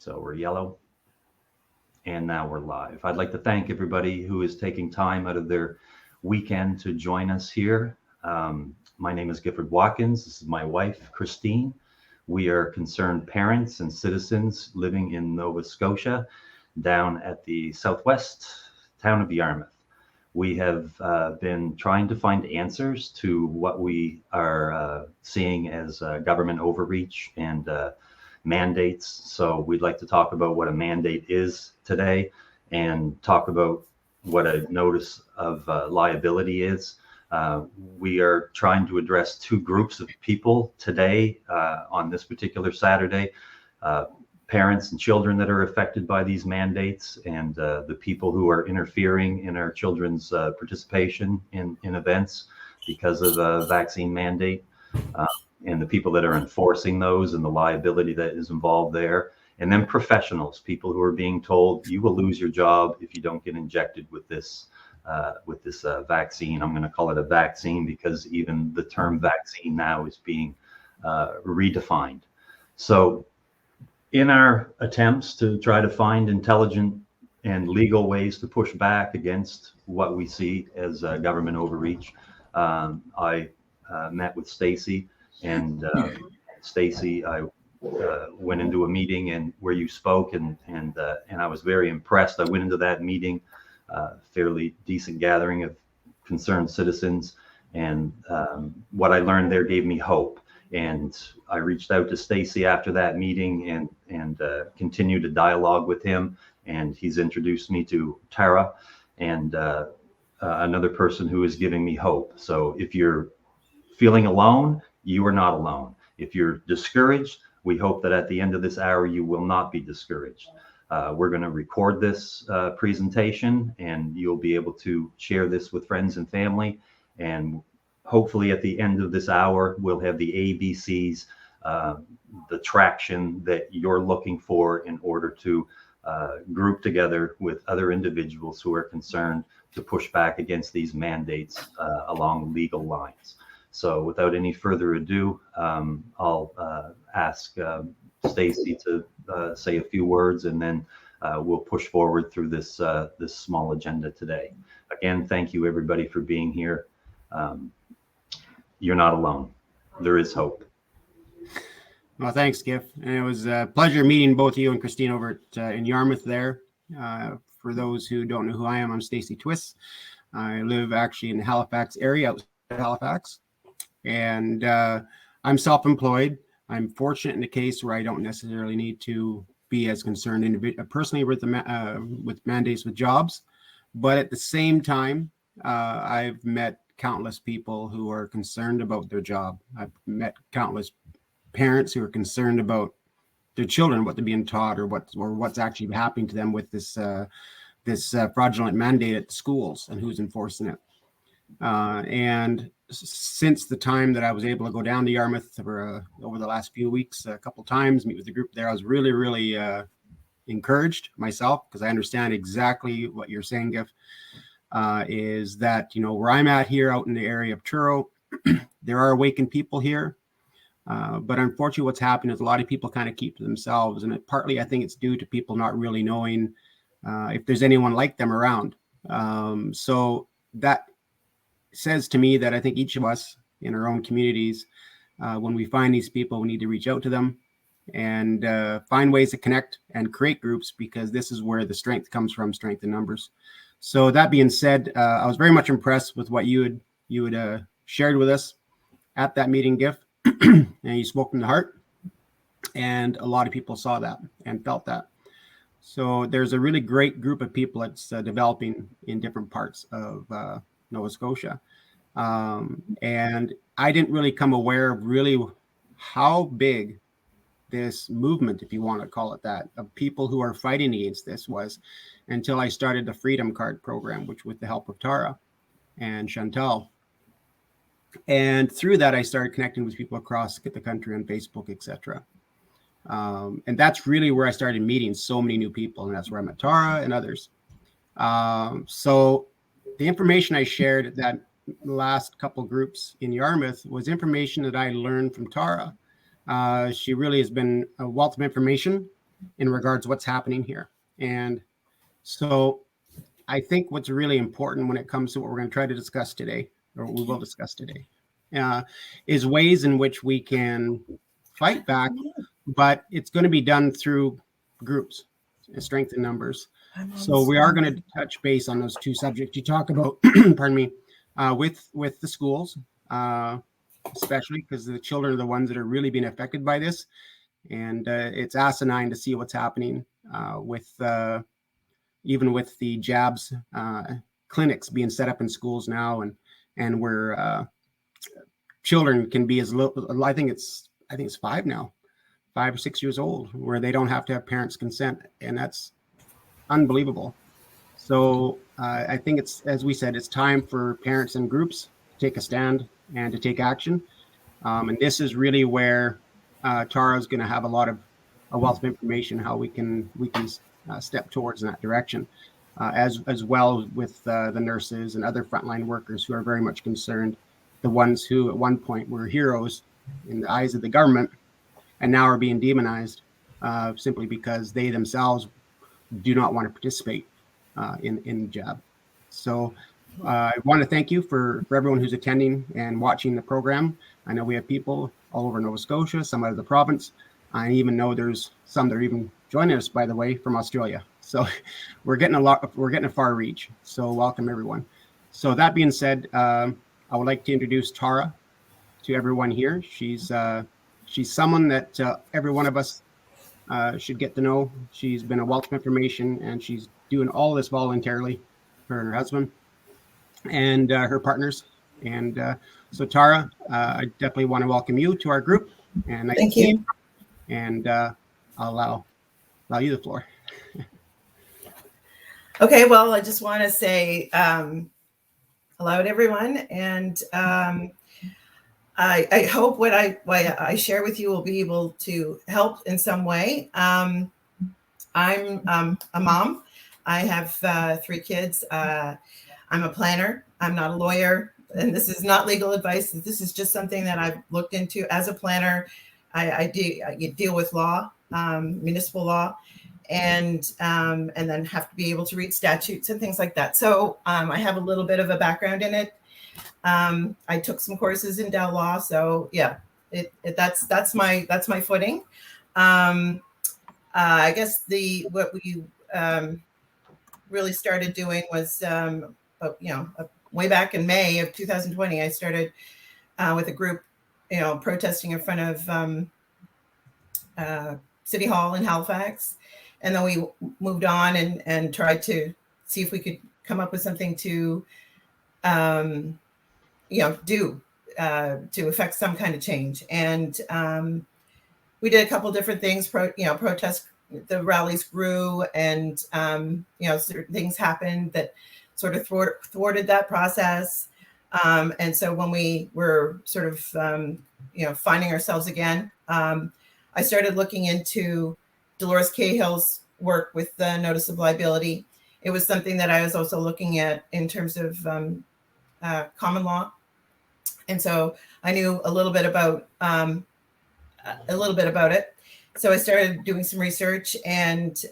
So we're yellow. And now we're live. I'd like to thank everybody who is taking time out of their weekend to join us here. My name is Gifford Watkins. This is my wife, Christine. We are concerned parents and citizens living in Nova Scotia down at the southwest town of Yarmouth. We have been trying to find answers to what we are seeing as government overreach and mandates. So we'd like to talk about what a mandate is today and talk about what a notice of liability is. We are trying to address two groups of people today on this particular Saturday. Parents and children that are affected by these mandates, and the people who are interfering in our children's participation in events because of a vaccine mandate, and the people that are enforcing those and the liability that is involved there. And then professionals, people who are being told you will lose your job if you don't get injected with this vaccine. I'm going to call it a vaccine because even the term vaccine now is being redefined. So in our attempts to try to find intelligent and legal ways to push back against what we see as government overreach, I met with Stacy, and Stacy, I went into a meeting and where you spoke, and I was very impressed. I went into that meeting, fairly decent gathering of concerned citizens, and what I learned there gave me hope. And I reached out to Stacy after that meeting and continued a dialogue with him. And he's introduced me to Tara and another person who is giving me hope. So if you're feeling alone, you are not alone. If you're discouraged, we hope that at the end of this hour, you will not be discouraged. We're going to record this presentation, and you'll be able to share this with friends and family. And hopefully at the end of this hour, we'll have the ABCs, the traction that you're looking for in order to group together with other individuals who are concerned to push back against these mandates along legal lines. So without any further ado, I'll ask Stacy to say a few words, and then we'll push forward through this small agenda today. Again, thank you everybody for being here. You're not alone. There is hope. Well, thanks, Giff. And it was a pleasure meeting both you and Christine over in Yarmouth there. For those who don't know who I am, I'm Stacy Twiss. I live actually in the Halifax area, outside of Halifax. And I'm self-employed. I'm fortunate in the case where I don't necessarily need to be as concerned personally with with mandates with jobs. But at the same time, I've met countless people who are concerned about their job. I've met countless parents who are concerned about their children, what they're being taught, or what's actually happening to them with this fraudulent mandate at the schools and who's enforcing it. And since the time that I was able to go down to Yarmouth over the last few weeks, a couple times, meet with the group there, I was really, really encouraged myself, because I understand exactly what you're saying, Giff, is that, where I'm at here out in the area of Truro, there are awakened people here. But unfortunately, what's happening is a lot of people kind of keep to themselves. And partly, I think it's due to people not really knowing if there's anyone like them around. So that says to me that I think each of us in our own communities, when we find these people, we need to reach out to them and find ways to connect and create groups, because this is where the strength comes from, strength in numbers. So that being said, I was very much impressed with what you had shared with us at that meeting, Giff, and you spoke from the heart, and a lot of people saw that and felt that. So there's a really great group of people that's developing in different parts of Nova Scotia. And I didn't really come aware of really how big this movement, if you want to call it that, of people who are fighting against this was, until I started the Freedom Card program, which with the help of Tara and Chantal. And through that, I started connecting with people across the country on Facebook, etc. And that's really where I started meeting so many new people. And that's where I met Tara and others. So the information I shared at that last couple groups in Yarmouth was information that I learned from Tara. She really has been a wealth of information. in regards to what's happening here. And so I think what's really important when it comes to what we're going to try to discuss today, or what we will discuss today, is ways in which we can fight back, but it's going to be done through groups, strength in numbers. So we are going to touch base on those two subjects you talk about, pardon me, with the schools, especially because the children are the ones that are really being affected by this. And it's asinine to see what's happening with even with the jabs clinics being set up in schools now, and where children can be as little, I think it's 5 now, 5 or 6 years old, where they don't have to have parents' consent, and that's unbelievable. So I think it's, as we said, it's time for parents and groups to take a stand and to take action. And this is really where Tara is going to have a wealth of information how we can step towards in that direction, as well with the nurses and other frontline workers who are very much concerned, the ones who at one point were heroes in the eyes of the government and now are being demonized simply because they themselves do not want to participate in the jab. So I want to thank you for everyone who's attending and watching the program. I know we have people all over Nova Scotia, some out of the province. I even know there's some that are even joining us, by the way, from Australia. So we're getting a far reach. So welcome everyone. So that being said, I would like to introduce Tara to everyone here. She's someone that every one of us should get to know. She's been a wealth of information, and she's doing all this voluntarily, her and her husband and her partners. And so Tara, I definitely want to welcome you to our group. And Thank you. And I'll allow you the floor. Okay, well, I just want to say hello to everyone, and I hope what I share with you will be able to help in some way. I'm a mom. I have 3 kids. I'm a planner. I'm not a lawyer, and this is not legal advice. This is just something that I've looked into as a planner. I deal with law, municipal law, and then have to be able to read statutes and things like that. So I have a little bit of a background in it. I took some courses in Dell Law, so yeah, that's my footing. I guess what we really started doing was way back in May of 2020. I started with a group, protesting in front of City Hall in Halifax, and then we moved on and tried to see if we could come up with something to do to affect some kind of change. And we did a couple different things. Protest, the rallies grew, and certain things happened that sort of thwarted that process. And so when we were sort of finding ourselves again, I started looking into Dolores Cahill's work with the Notice of Liability. It was something that I was also looking at in terms of common law. And so I knew a little bit about it. So I started doing some research, and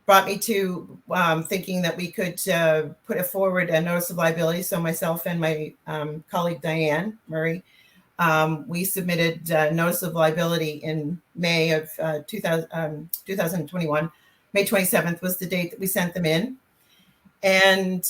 brought me to thinking that we could put forward a notice of liability. So myself and my colleague Diane Murray, we submitted notice of liability in May of 2021. May 27th was the date that we sent them in. And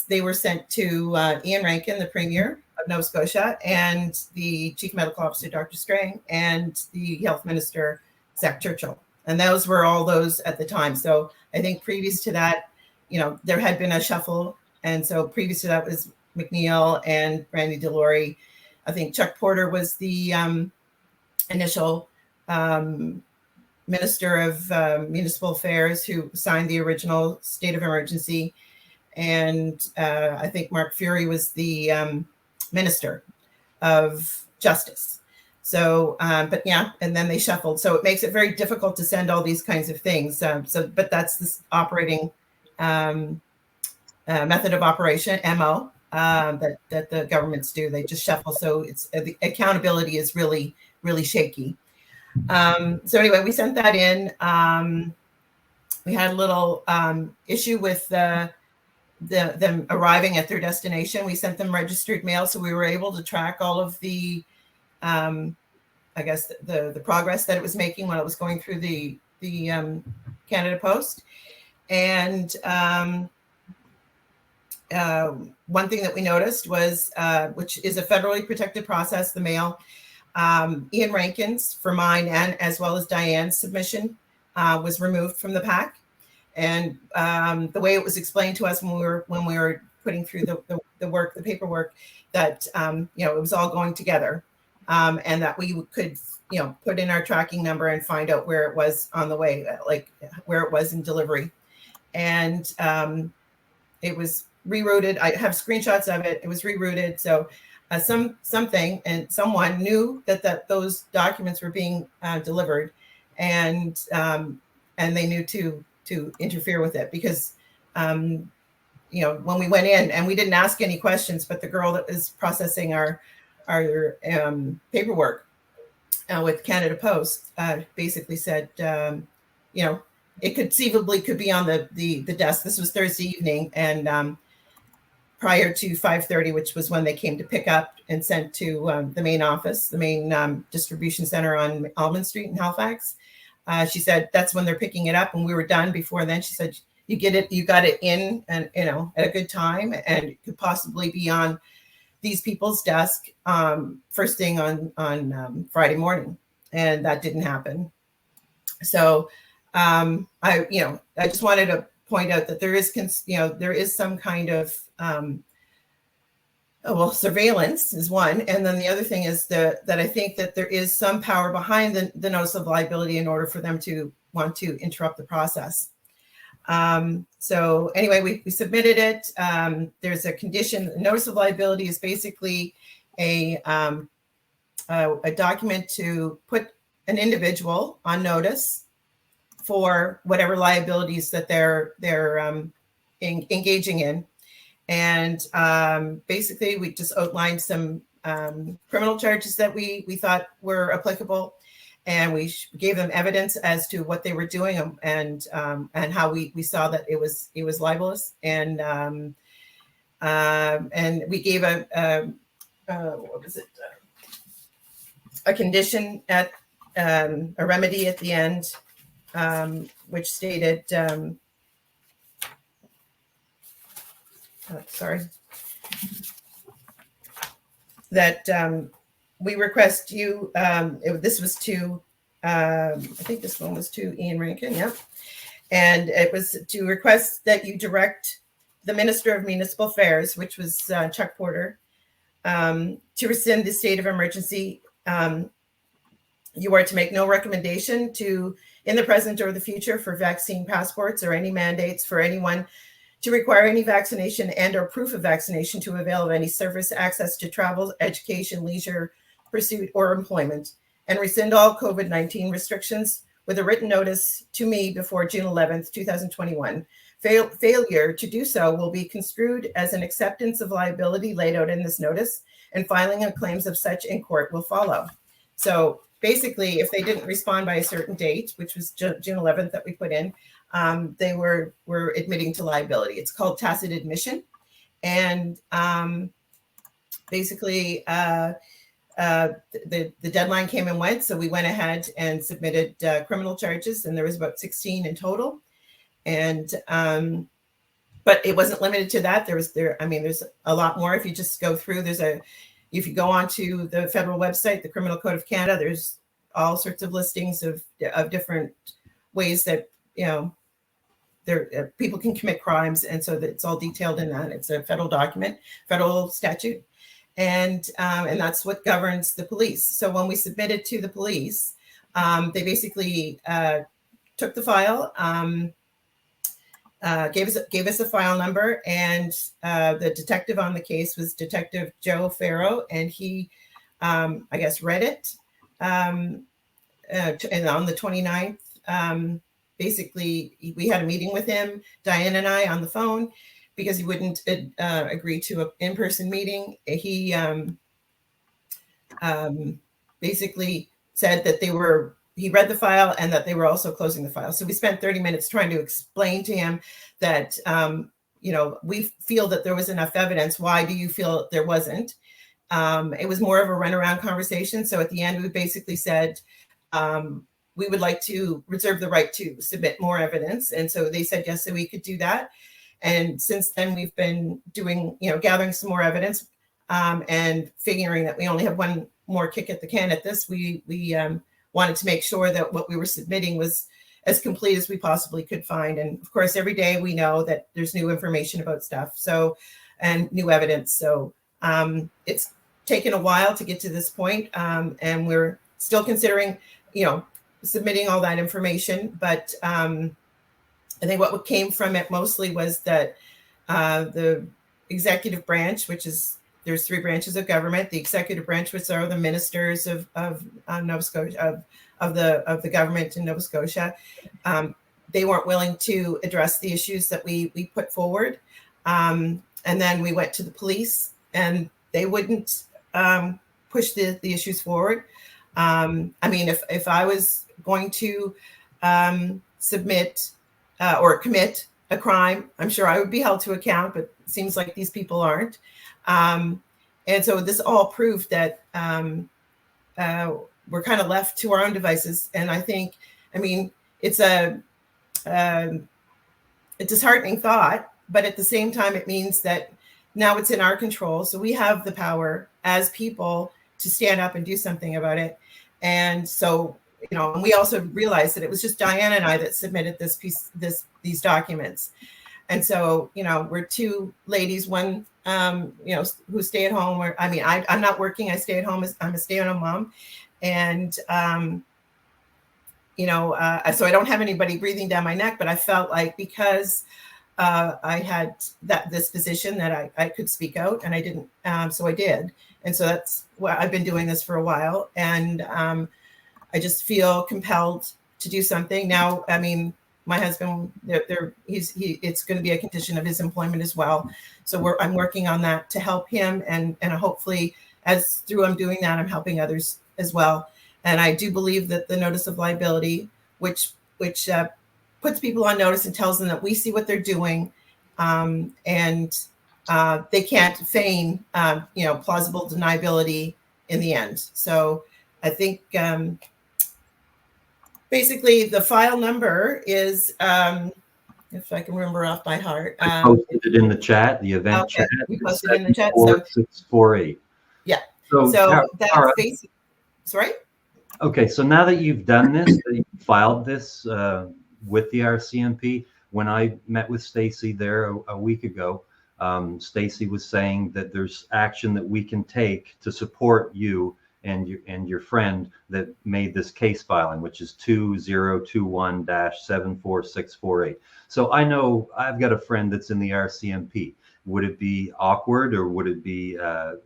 they were sent to Ian Rankin, the Premier of Nova Scotia, and the Chief Medical Officer, Dr. Strang, and the Health Minister, Zach Churchill. And those were all those at the time. So I think previous to that, there had been a shuffle. And so previous to that was McNeil and Brandy DeLore. I think Chuck Porter was the initial Minister of Municipal Affairs who signed the original state of emergency. And I think Mark Fury was the Minister of Justice. So, but yeah, and then they shuffled. So it makes it very difficult to send all these kinds of things. But that's this operating method of operation, MO, that the governments do. They just shuffle. So it's the accountability is really, really shaky. So anyway, we sent that in. We had a little issue with them arriving at their destination. We sent them registered mail, so we were able to track all of the, I guess, the progress that it was making when it was going through the Canada Post. And one thing that we noticed was, which is a federally protected process, the mail. Ian Rankin's for mine and as well as Diane's submission was removed from the pack. And the way it was explained to us when we were putting through the paperwork, that it was all going together, and that we could put in our tracking number and find out where it was on the way, like where it was in delivery. And it was rerouted. I have screenshots of it. It was rerouted. So something and someone knew that those documents were being delivered, and they knew to interfere with it, because when we went in, and we didn't ask any questions, but the girl that was processing our paperwork with Canada Post basically said, it conceivably could be on the desk. This was Thursday evening, and prior to 5:30, which was when they came to pick up and sent to the main office, the main distribution center on Almond Street in Halifax. She said that's when they're picking it up, and we were done before then. She said, you got it in, and at a good time, and it could possibly be on these people's desk first thing on Friday morning, and that didn't happen. So I just wanted to point out that there is some kind of surveillance is one, and then the other thing is that I think that there is some power behind the notice of liability in order for them to want to interrupt the process. So anyway, we submitted it. There's a condition. Notice of liability is basically a document to put an individual on notice for whatever liabilities that they're engaging in. And basically, we just outlined some criminal charges that we thought were applicable, and we gave them evidence as to what they were doing, and how we saw that it was libelous, and we gave a condition at a remedy at the end, which stated. That we request you, this was to, I think this one was to Ian Rankin, yeah. And it was to request that you direct the Minister of Municipal Affairs, which was Chuck Porter, to rescind the state of emergency. You are to make no recommendation in the present or the future for vaccine passports or any mandates for anyone to require any vaccination and or proof of vaccination to avail of any service, access to travel, education, leisure, pursuit, or employment, and rescind all COVID-19 restrictions with a written notice to me before June 11th, 2021. Failure to do so will be construed as an acceptance of liability laid out in this notice, and filing of claims of such in court will follow. So basically, if they didn't respond by a certain date, which was June 11th that we put in, they were admitting to liability. It's called tacit admission. And basically, the deadline came and went. So we went ahead and submitted criminal charges, and there was about 16 in total. And but it wasn't limited to that. There's a lot more. If you just go through, if you go onto the federal website, the Criminal Code of Canada, there's all sorts of listings of different ways that people can commit crimes, and so that it's all detailed in that. It's a federal document, federal statute, and that's what governs the police. So when we submitted to the police, they basically took the file, gave us a file number, and the detective on the case was Detective Joe Farrow, and he, I guess, read it, and on the 29th. Basically, we had a meeting with him, Diane and I, on the phone, because he wouldn't agree to an in-person meeting. He basically said that they were he read the file and that they were also closing the file. So we spent 30 minutes trying to explain to him that, we feel that there was enough evidence. Why do you feel there wasn't? It was more of a runaround conversation. So at the end, we basically said, we would like to reserve the right to submit more evidence. And so they said yes, so we could do that. And since then, we've been doing, gathering some more evidence, and figuring that we only have one more kick at the can at this. We wanted to make sure that what we were submitting was as complete as we possibly could find. And of course, every day we know that there's new information about stuff. So, and new evidence. So it's taken a while to get to this point, and we're still considering, submitting all that information. But I think what came from it mostly was that the executive branch, which is, there's three branches of government, the executive branch, which are the ministers of Nova Scotia, of the government in Nova Scotia, they weren't willing to address the issues that we put forward. And then we went to the police, and they wouldn't push the issues forward. If I was going to submit or commit a crime, I'm sure I would be held to account, but it seems like these people aren't. And so this all proved that we're kind of left to our own devices. And I think, it's a disheartening thought, but at the same time, it means that now it's in our control. So we have the power as people to stand up and do something about it. And so, and we also realized that it was just Diana and I that submitted these documents. And so, we're two ladies, one, who stay at home, or, I'm not working, I stay at home, I'm a stay-at-home mom. And, so I don't have anybody breathing down my neck, but I felt like because I had this position that I could speak out, and I didn't, so I did. And so that's why I've been doing this for a while. And I just feel compelled to do something now. My husband, it's going to be a condition of his employment as well. So I'm working on that to help him, and hopefully, as through I'm doing that, I'm helping others as well. And I do believe that the notice of liability, which puts people on notice and tells them that we see what they're doing, and they can't feign, plausible deniability in the end. So I think. Basically, the file number is, if I can remember off by heart. I posted it in the chat, the event chat. We posted it in the chat. So 648. Yeah. So that's right. basically, sorry? Okay, so now that you've done this, that you filed this with the RCMP, when I met with Stacy there a week ago, Stacy was saying that there's action that we can take to support you and your friend that made this case filing, which is 2021-74648. So I know I've got a friend that's in the RCMP. Would it be awkward, or would it be a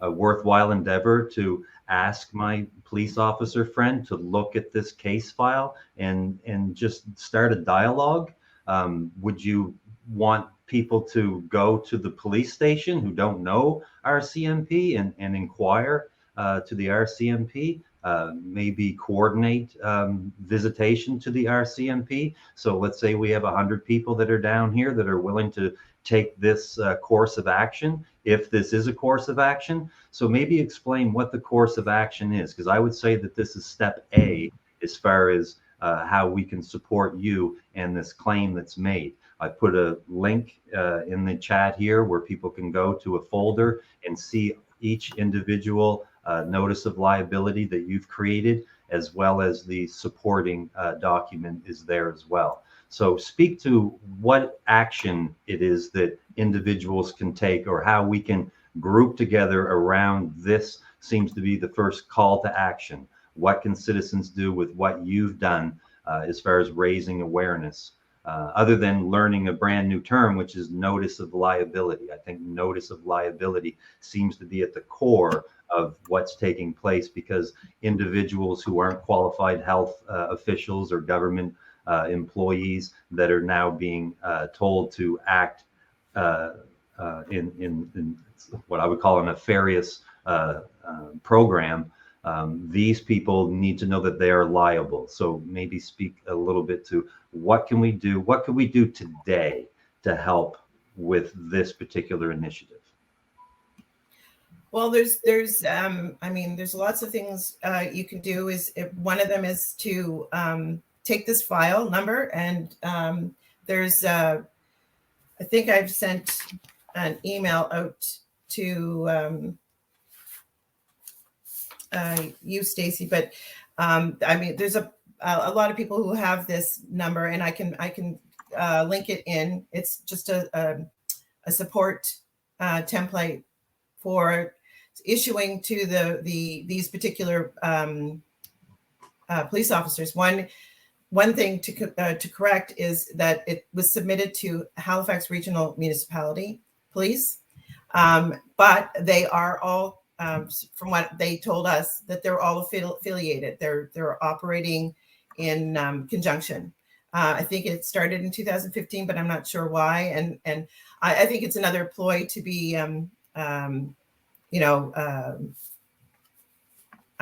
worthwhile endeavor to ask my police officer friend to look at this case file and just start a dialogue? Would you want people to go to the police station who don't know RCMP and inquire to the RCMP, maybe coordinate visitation to the RCMP? So let's say we have 100 people that are down here that are willing to take this course of action, if this is a course of action. So maybe explain what the course of action is, because I would say that this is step A as far as how we can support you and this claim that's made. I put a link in the chat here where people can go to a folder and see each individual notice of liability that you've created, as well as the supporting document is there as well. So speak to what action it is that individuals can take, or how we can group together around this. Seems to be the first call to action. What can citizens do with what you've done as far as raising awareness? Other than learning a brand new term, which is notice of liability. I think notice of liability seems to be at the core of what's taking place, because individuals who aren't qualified health officials or government employees that are now being told to act in what I would call a nefarious program, These people need to know that they are liable. So maybe speak a little bit to what can we do? What can we do today to help with this particular initiative? Well, there's I mean, there's lots of things you can do. One of them is to take this file number, and there's I think I've sent an email out to you, Stacy, but I mean, there's a lot of people who have this number, and I can link it in. It's just a support template for issuing to these particular police officers. One thing to correct is that it was submitted to Halifax Regional Municipality Police, but they are all, from what they told us, that they're all affiliated. They're operating in conjunction. I think it started in 2015, but I'm not sure why. And I think it's another ploy to be,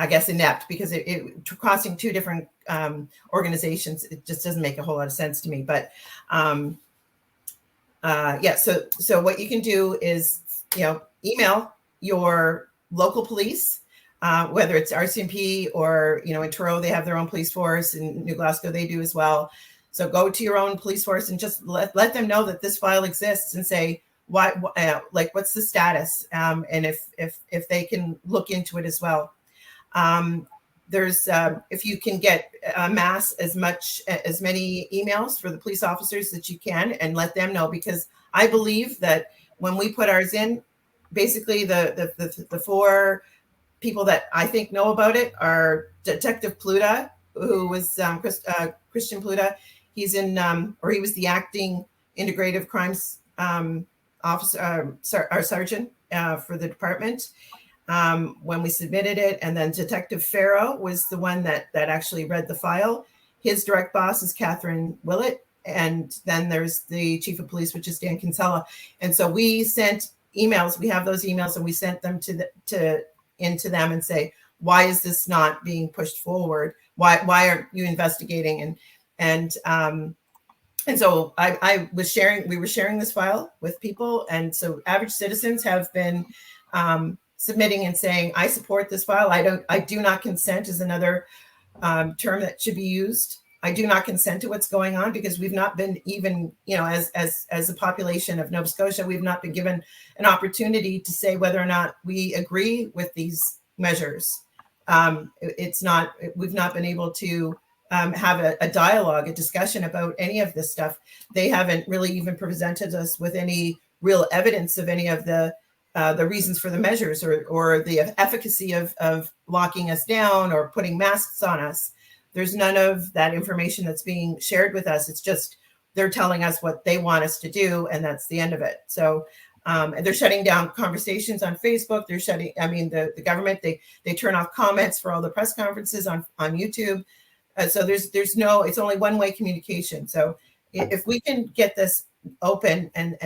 I guess inept, because it crossing two different organizations, it just doesn't make a whole lot of sense to me. But yeah, so what you can do is, email your local police, whether it's RCMP or, in Truro, they have their own police force. In New Glasgow, they do as well. So go to your own police force and just let them know that this file exists, and say, why, like, what's the status? And if they can look into it as well. There's if you can get amass as many emails for the police officers that you can, and let them know, because I believe that when we put ours in, basically the four people that I think know about it are Detective Pluta, who was Christian Pluta. He's in or he was the acting integrative crimes officer, our sergeant for the department when we submitted it. And then Detective Farrow was the one that actually read the file. His direct boss is Catherine Willett. And then there's the chief of police, which is Dan Kinsella. And so we sent emails. We have those emails, and we sent them into them and say, why is this not being pushed forward? Why aren't you investigating? And so we were sharing this file with people. And so average citizens have been submitting and saying, I support this file. I do not consent is another term that should be used. I do not consent to what's going on, because we've not been even, as a population of Nova Scotia, we've not been given an opportunity to say whether or not we agree with these measures. We've not been able to have a dialogue, a discussion about any of this stuff. They haven't really even presented us with any real evidence of any of the reasons for the measures, or the efficacy of locking us down or putting masks on us. There's none of that information that's being shared with us. It's just they're telling us what they want us to do, and that's the end of it. So and they're shutting down conversations on Facebook. They're shutting, the government, they turn off comments for all the press conferences on YouTube. So it's only one-way communication. So if we can get this open and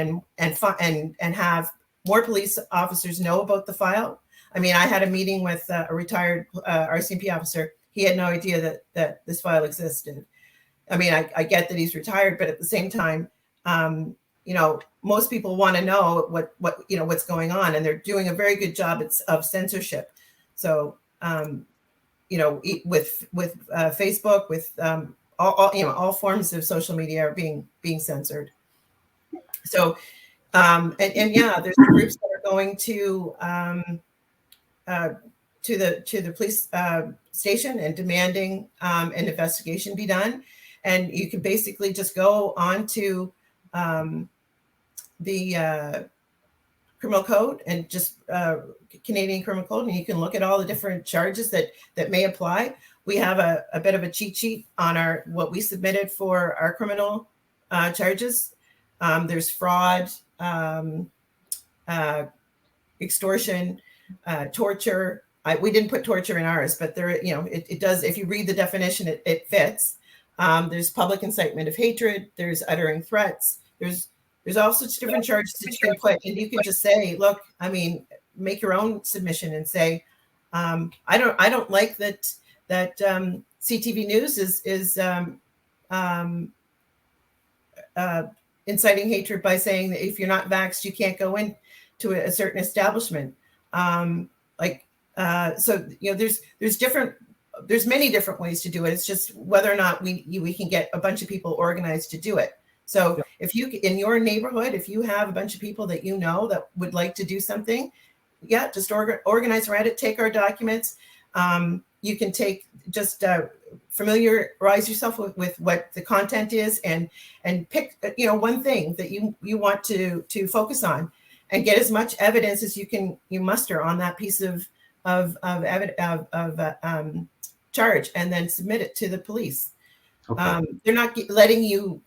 have more police officers know about the file. I had a meeting with a retired RCMP officer. He had no idea that this file existed. I get that he's retired, but at the same time, most people want to know what's going on, and they're doing a very good job of censorship. So, with Facebook, with all forms of social media are being censored. So, yeah, there's groups that are going to the police station and demanding an investigation be done. And you can basically just go on to the criminal code and just Canadian criminal code, and you can look at all the different charges that may apply. We have a bit of a cheat sheet on what we submitted for our criminal charges. There's fraud, extortion, torture. We didn't put torture in ours, but there, it does. If you read the definition, it fits. There's public incitement of hatred. There's uttering threats. There's all sorts of different charges that you can put, and you can just say, look, make your own submission and say, I don't like that CTV News is inciting hatred by saying that if you're not vaxxed, you can't go in to a certain establishment. There's many different ways to do it. It's just whether or not we can get a bunch of people organized to do it. So if you, in your neighborhood, if you have a bunch of people that you know that would like to do something, just organize around it, take our documents. You can familiarize yourself with what the content is and pick, one thing that you want to focus on and get as much evidence as you muster on that piece of charge, and then submit it to the police. Okay. They're not letting you,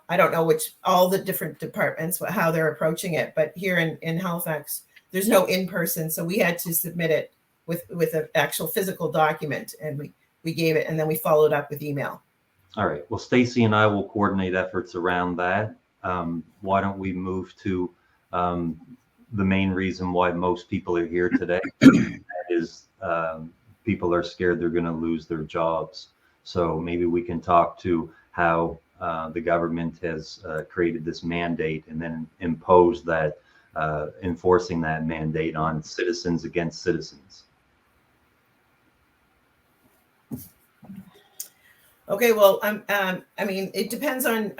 I don't know all the different departments, how they're approaching it, but here in Halifax, there's no in-person. So we had to submit it with an actual physical document, and we gave it, and then we followed up with email. All right. Well, Stacy and I will coordinate efforts around that. Why don't we move to the main reason why most people are here today? That is, people are scared they're going to lose their jobs. So maybe we can talk to how the government has created this mandate and then imposed that, enforcing that mandate on citizens against citizens. Okay, well, it depends on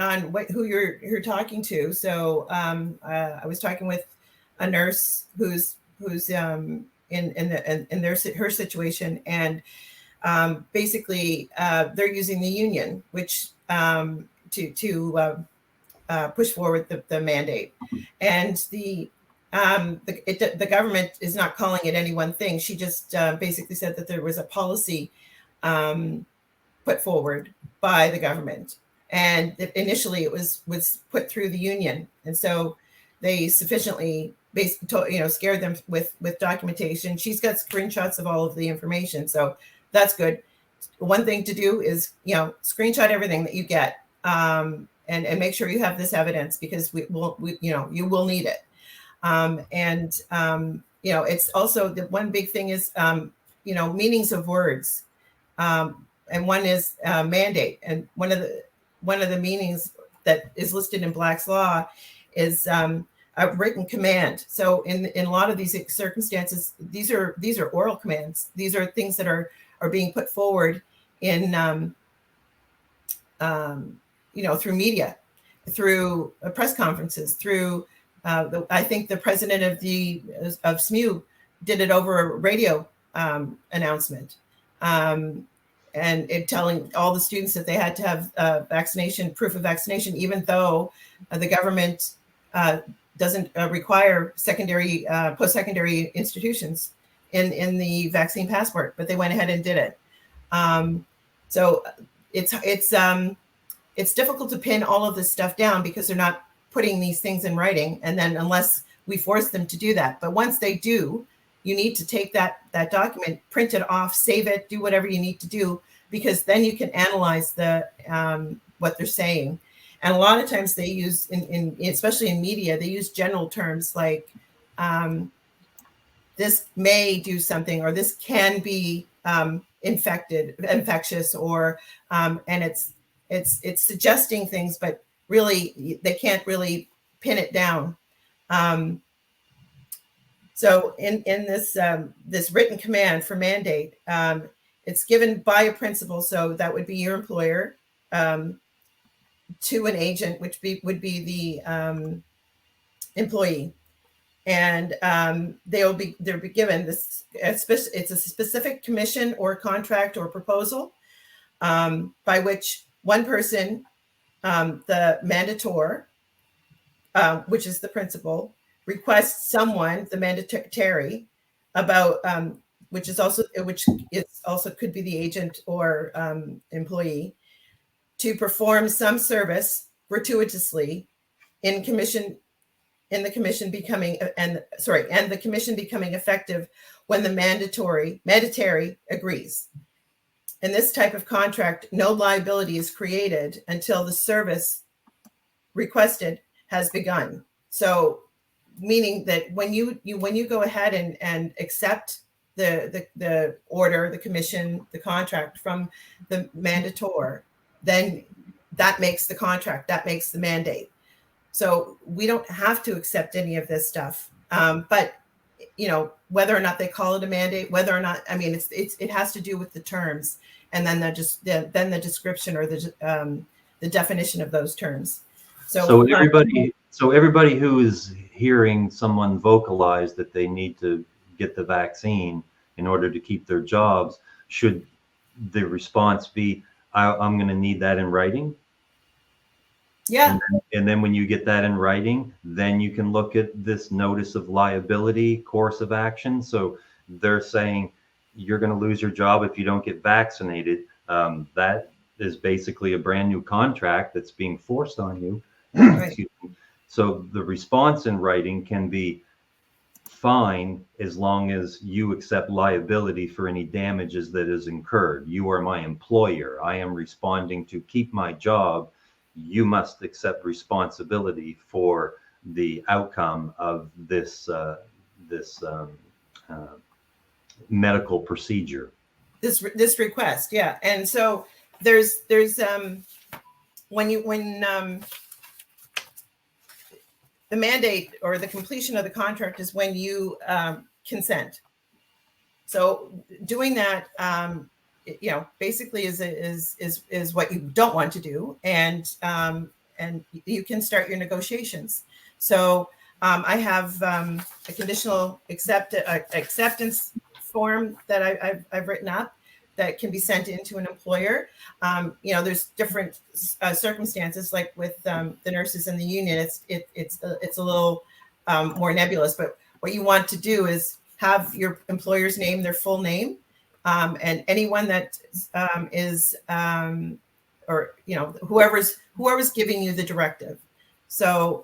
who you're talking to. So I was talking with a nurse who's in her situation, and basically they're using the union, which to push forward the mandate, and the government is not calling it any one thing. She just basically said that there was a policy put forward by the government, and initially it was put through the union, and so they sufficiently scared them with documentation. She's got screenshots of all of the information, so that's good. One thing to do is screenshot everything that you get, and make sure you have this evidence, because you will need it. It's also the one big thing is meanings of words, and one is mandate, and one of the meanings that is listed in Black's law is a written command. So in a lot of these circumstances, these are oral commands. These are things that are being put forward in through media, through press conferences, through I think the president of SMU did it over a radio announcement, and telling all the students that they had to have proof of vaccination, even though the government doesn't require post-secondary institutions in the vaccine passport, but they went ahead and did it. So it's difficult to pin all of this stuff down because they're not putting these things in writing, and then unless we force them to do that. But once they do, you need to take that document, print it off, save it, do whatever you need to do, because then you can analyze what they're saying. And a lot of times they use, especially in media, they use general terms like this may do something, or this can be infectious, or and it's suggesting things, but really they can't really pin it down. So in this written command for mandate, it's given by a principal, so that would be your employer, to an agent, which would be the employee, and they'll be given this. It's a specific commission or contract or proposal by which one person, the mandator, which is the principal, requests someone, the mandatory, about which also could be the agent or employee, to perform some service gratuitously and the commission becoming effective when the mandatory agrees. In this type of contract, no liability is created until the service requested has begun. So, meaning that when you go ahead and accept the order, the commission, the contract from the mandator, then that makes the contract, that makes the mandate. So we don't have to accept any of this stuff. But whether or not they call it a mandate, whether or not, I mean, it has to do with the terms, and then the description or the definition of those terms. So everybody who is hearing someone vocalize that they need to get the vaccine in order to keep their jobs, should the response be, I'm going to need that in writing? Yeah. And then when you get that in writing, then you can look at this notice of liability course of action. So they're saying you're going to lose your job if you don't get vaccinated. That is basically a brand new contract that's being forced on you. Right. So the response in writing can be fine as long as you accept liability for any damages that is incurred. You are my employer. I am responding to keep my job. You must accept responsibility for the outcome of this medical procedure. This request, yeah. And so there's when the mandate or the completion of the contract is when you consent. So doing that, basically is what you don't want to do, and you can start your negotiations. So I have a conditional acceptance form that I've written up that can be sent into an employer. There's different circumstances, like with the nurses in the union. It's a little more nebulous, but what you want to do is have your employer's name, their full name, and anyone that is or whoever's giving you the directive. So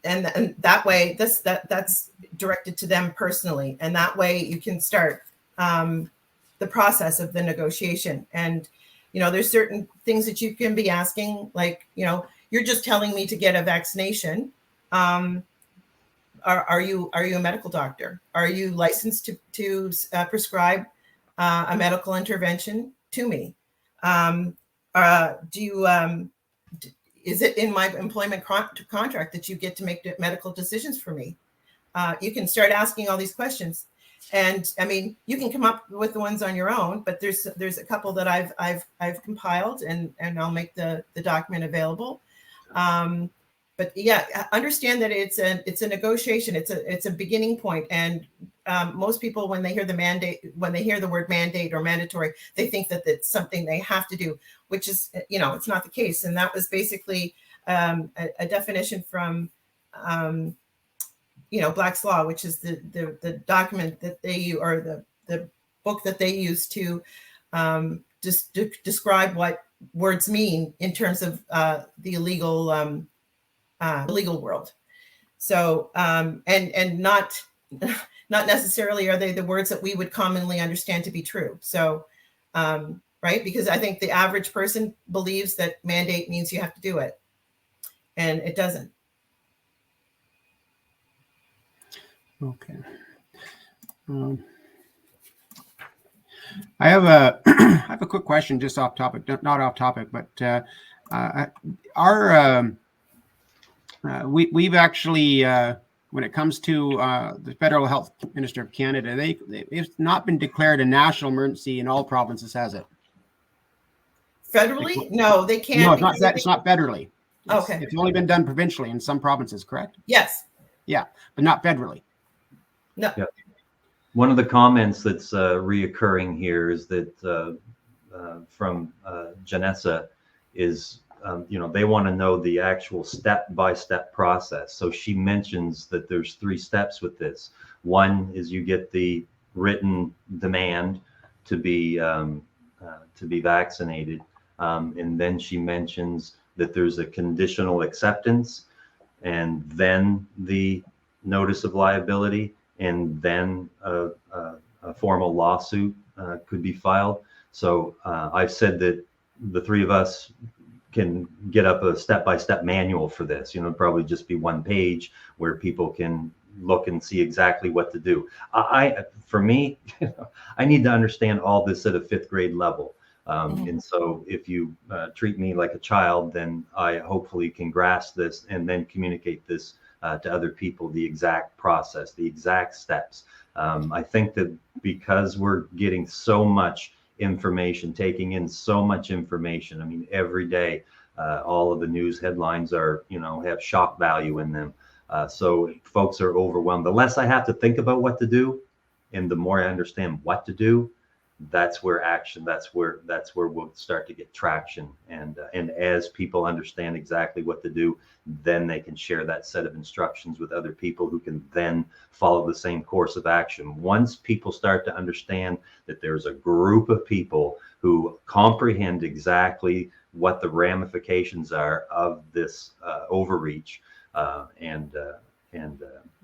and that way that's directed to them personally, and that way you can start the process of the negotiation. And there's certain things that you can be asking, like you're just telling me to get a vaccination. Are you a medical doctor? Are you licensed to prescribe a medical intervention to me? Is it in my employment contract that you get to make medical decisions for me? You can start asking all these questions, and I mean, you can come up with the ones on your own, but there's a couple that I've compiled, and I'll make the document available. But yeah, understand that it's a negotiation. It's a beginning point, and most people, when they hear the word mandate or mandatory, they think that it's something they have to do, which is it's not the case. And that was basically a definition from Black's Law, which is the document that they use, or the book that they use to just describe what words mean in terms of the legal world. So and not necessarily are they the words that we would commonly understand to be true. So right, because I think the average person believes that mandate means you have to do it, and it doesn't. Okay. I have a quick question, just off topic, not off topic, but we've actually, when it comes to the Federal Health Minister of Canada, it's not been declared a national emergency in all provinces, has it? Federally? No, they can't. No, it's not federally. Okay. It's only been done provincially in some provinces, correct? Yes. Yeah, but not federally. No. Yeah. One of the comments that's reoccurring here is that from Janessa is, they want to know the actual step-by-step process. So she mentions that there's 3 steps with this. One is you get the written demand to be vaccinated, and then she mentions that there's a conditional acceptance, and then the notice of liability, and then a formal lawsuit could be filed. So I've said that the 3 of us can get up a step-by-step manual for this. Probably just be 1 page where people can look and see exactly what to do. For me, I need to understand all this at a fifth grade level. And so if you treat me like a child, then I hopefully can grasp this and then communicate this to other people, the exact process, the exact steps. I think that because we're getting so much information, taking in so much information, I mean, every day, all of the news headlines are, have shock value in them. So folks are overwhelmed. The less I have to think about what to do, and the more I understand what to do, that's where we'll start to get traction. And as people understand exactly what to do, then they can share that set of instructions with other people who can then follow the same course of action. Once people start to understand that there's a group of people who comprehend exactly what the ramifications are of this overreach and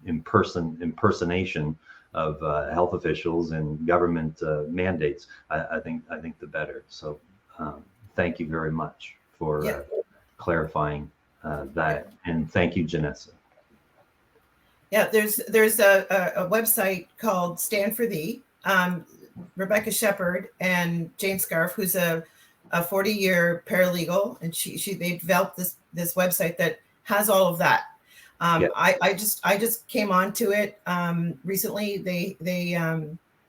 impersonation of health officials and government mandates, I think the better. So thank you very much for clarifying that, and thank you, Janessa. Yeah, there's a website called Stand for Thee. Rebecca Shepard and Jane Scarf, who's a 40-year paralegal, and they developed this website that has all of that. I just came onto it recently.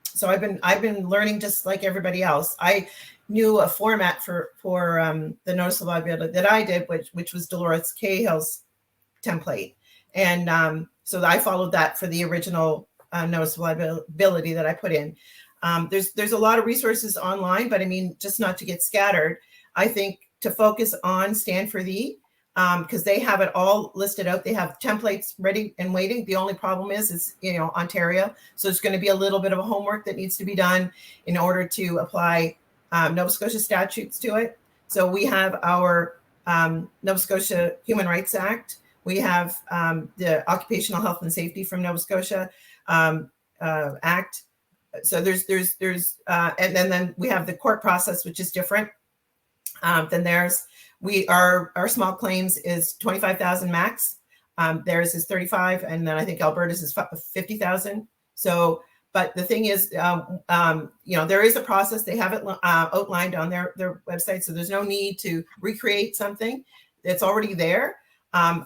So I've been learning just like everybody else. I knew a format for the Notice of Liability that I did, which was Dolores Cahill's template, and so I followed that for the original Notice of Liability that I put in. There's a lot of resources online, but I mean, just not to get scattered. I think to focus on Stand for Thee, because they have it all listed out. They have templates ready and waiting. The only problem is Ontario. So it's going to be a little bit of a homework that needs to be done in order to apply Nova Scotia statutes to it. So we have our Nova Scotia Human Rights Act. We have the Occupational Health and Safety from Nova Scotia Act. So there's and then we have the court process, which is different than theirs. Our small claims is 25,000 max. Theirs is 35, and then I think Alberta's is 50,000. So, but the thing is, there is a process. They have it outlined on their website, so there's no need to recreate something. It's already there. I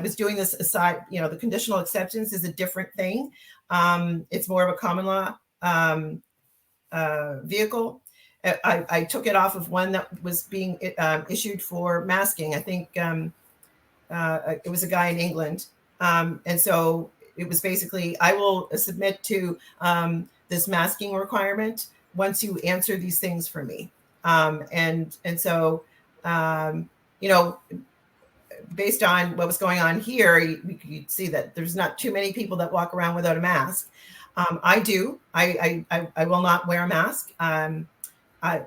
was doing this aside. The conditional acceptance is a different thing. It's more of a common law vehicle. I took it off of one that was being issued for masking. I think it was a guy in England. And so it was basically, I will submit to this masking requirement once you answer these things for me. And so, based on what was going on here, you'd see that there's not too many people that walk around without a mask. I do. I will not wear a mask.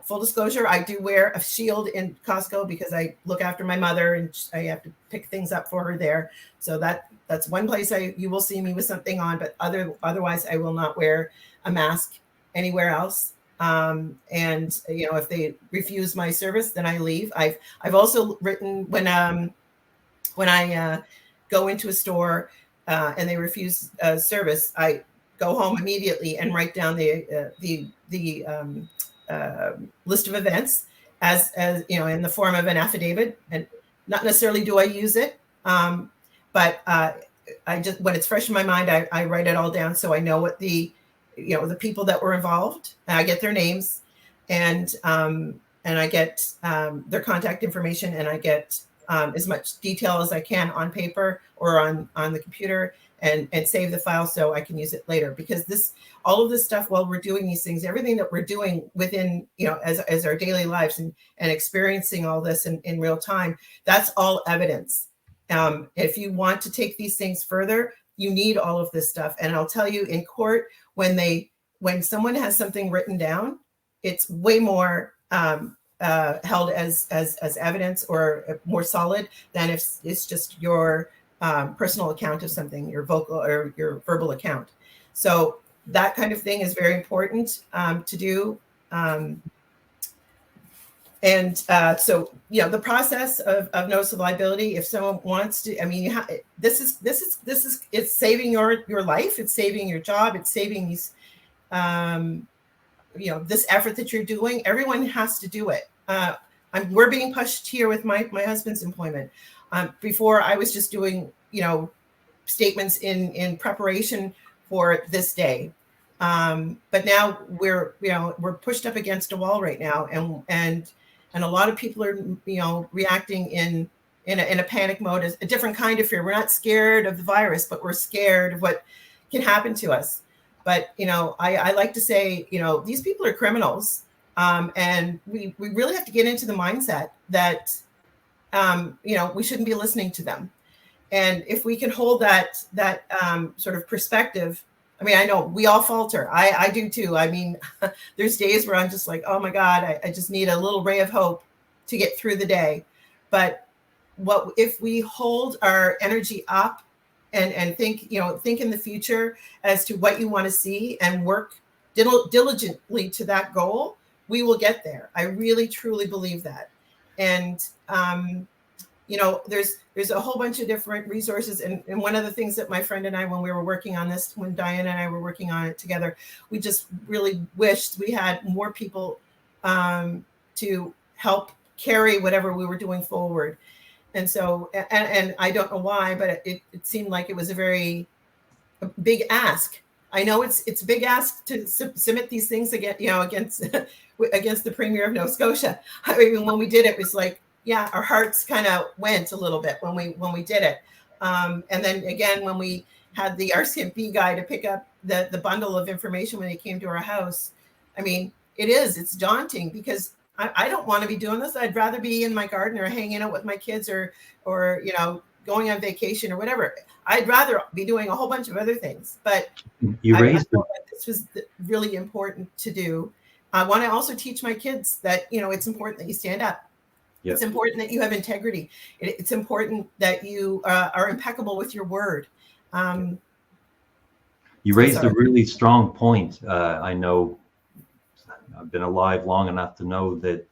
Full disclosure, I do wear a shield in Costco because I look after my mother and I have to pick things up for her there. So that's one place you will see me with something on, but otherwise I will not wear a mask anywhere else. And if they refuse my service, then I leave. I've also written when I go into a store and they refuse service, I go home immediately and write down the list of events as in the form of an affidavit, and not necessarily do I use it, but I just, when it's fresh in my mind, I write it all down so I know what the people that were involved, and I get their names, and I get their contact information, and I get as much detail as I can on paper or on the computer, and save the file so I can use it later. Because all of this stuff, while we're doing these things, everything that we're doing within, as our daily lives and experiencing all this in real time, that's all evidence. If you want to take these things further, you need all of this stuff. And I'll tell you, in court, when someone has something written down, it's way more held as evidence or more solid than if it's just your personal account of something, your vocal or your verbal account. So that kind of thing is very important to do. So, the process of notice of liability, if someone wants to, I mean, this is it's saving your life, it's saving your job, it's saving these, this effort that you're doing. Everyone has to do it. We're being pushed here with my husband's employment. Before I was just doing, statements in preparation for this day. But now we're pushed up against a wall right now, and a lot of people are, reacting in a panic mode, a different kind of fear. We're not scared of the virus, but we're scared of what can happen to us. But, I like to say, these people are criminals. And we really have to get into the mindset that, we shouldn't be listening to them. And if we can hold that sort of perspective, I mean, I know we all falter. I do too. I mean, there's days where I'm just like, oh my God, I just need a little ray of hope to get through the day. But what if we hold our energy up and think in the future as to what you want to see and work diligently to that goal, we will get there. I really, truly believe that. And, there's a whole bunch of different resources. And one of the things that my friend and I, when we were working on this, when Diana and I were working on it together, we just really wished we had more people to help carry whatever we were doing forward. And so, and I don't know why, but it seemed like it was a big ask. I know it's a big ask to submit these things against against the Premier of Nova Scotia. I mean, when we did it, it was like, yeah, our hearts kind of went a little bit when we did it. And then again, when we had the RCMP guy to pick up the bundle of information when he came to our house, I mean, it's daunting because I don't want to be doing this. I'd rather be in my garden or hanging out with my kids or going on vacation or whatever. I'd rather be doing a whole bunch of other things. But I felt like this was really important to do. I want to also teach my kids that, it's important that you stand up. Yep. It's important that you have integrity. It's important that you are impeccable with your word. You raised a really strong point. I know I've been alive long enough to know that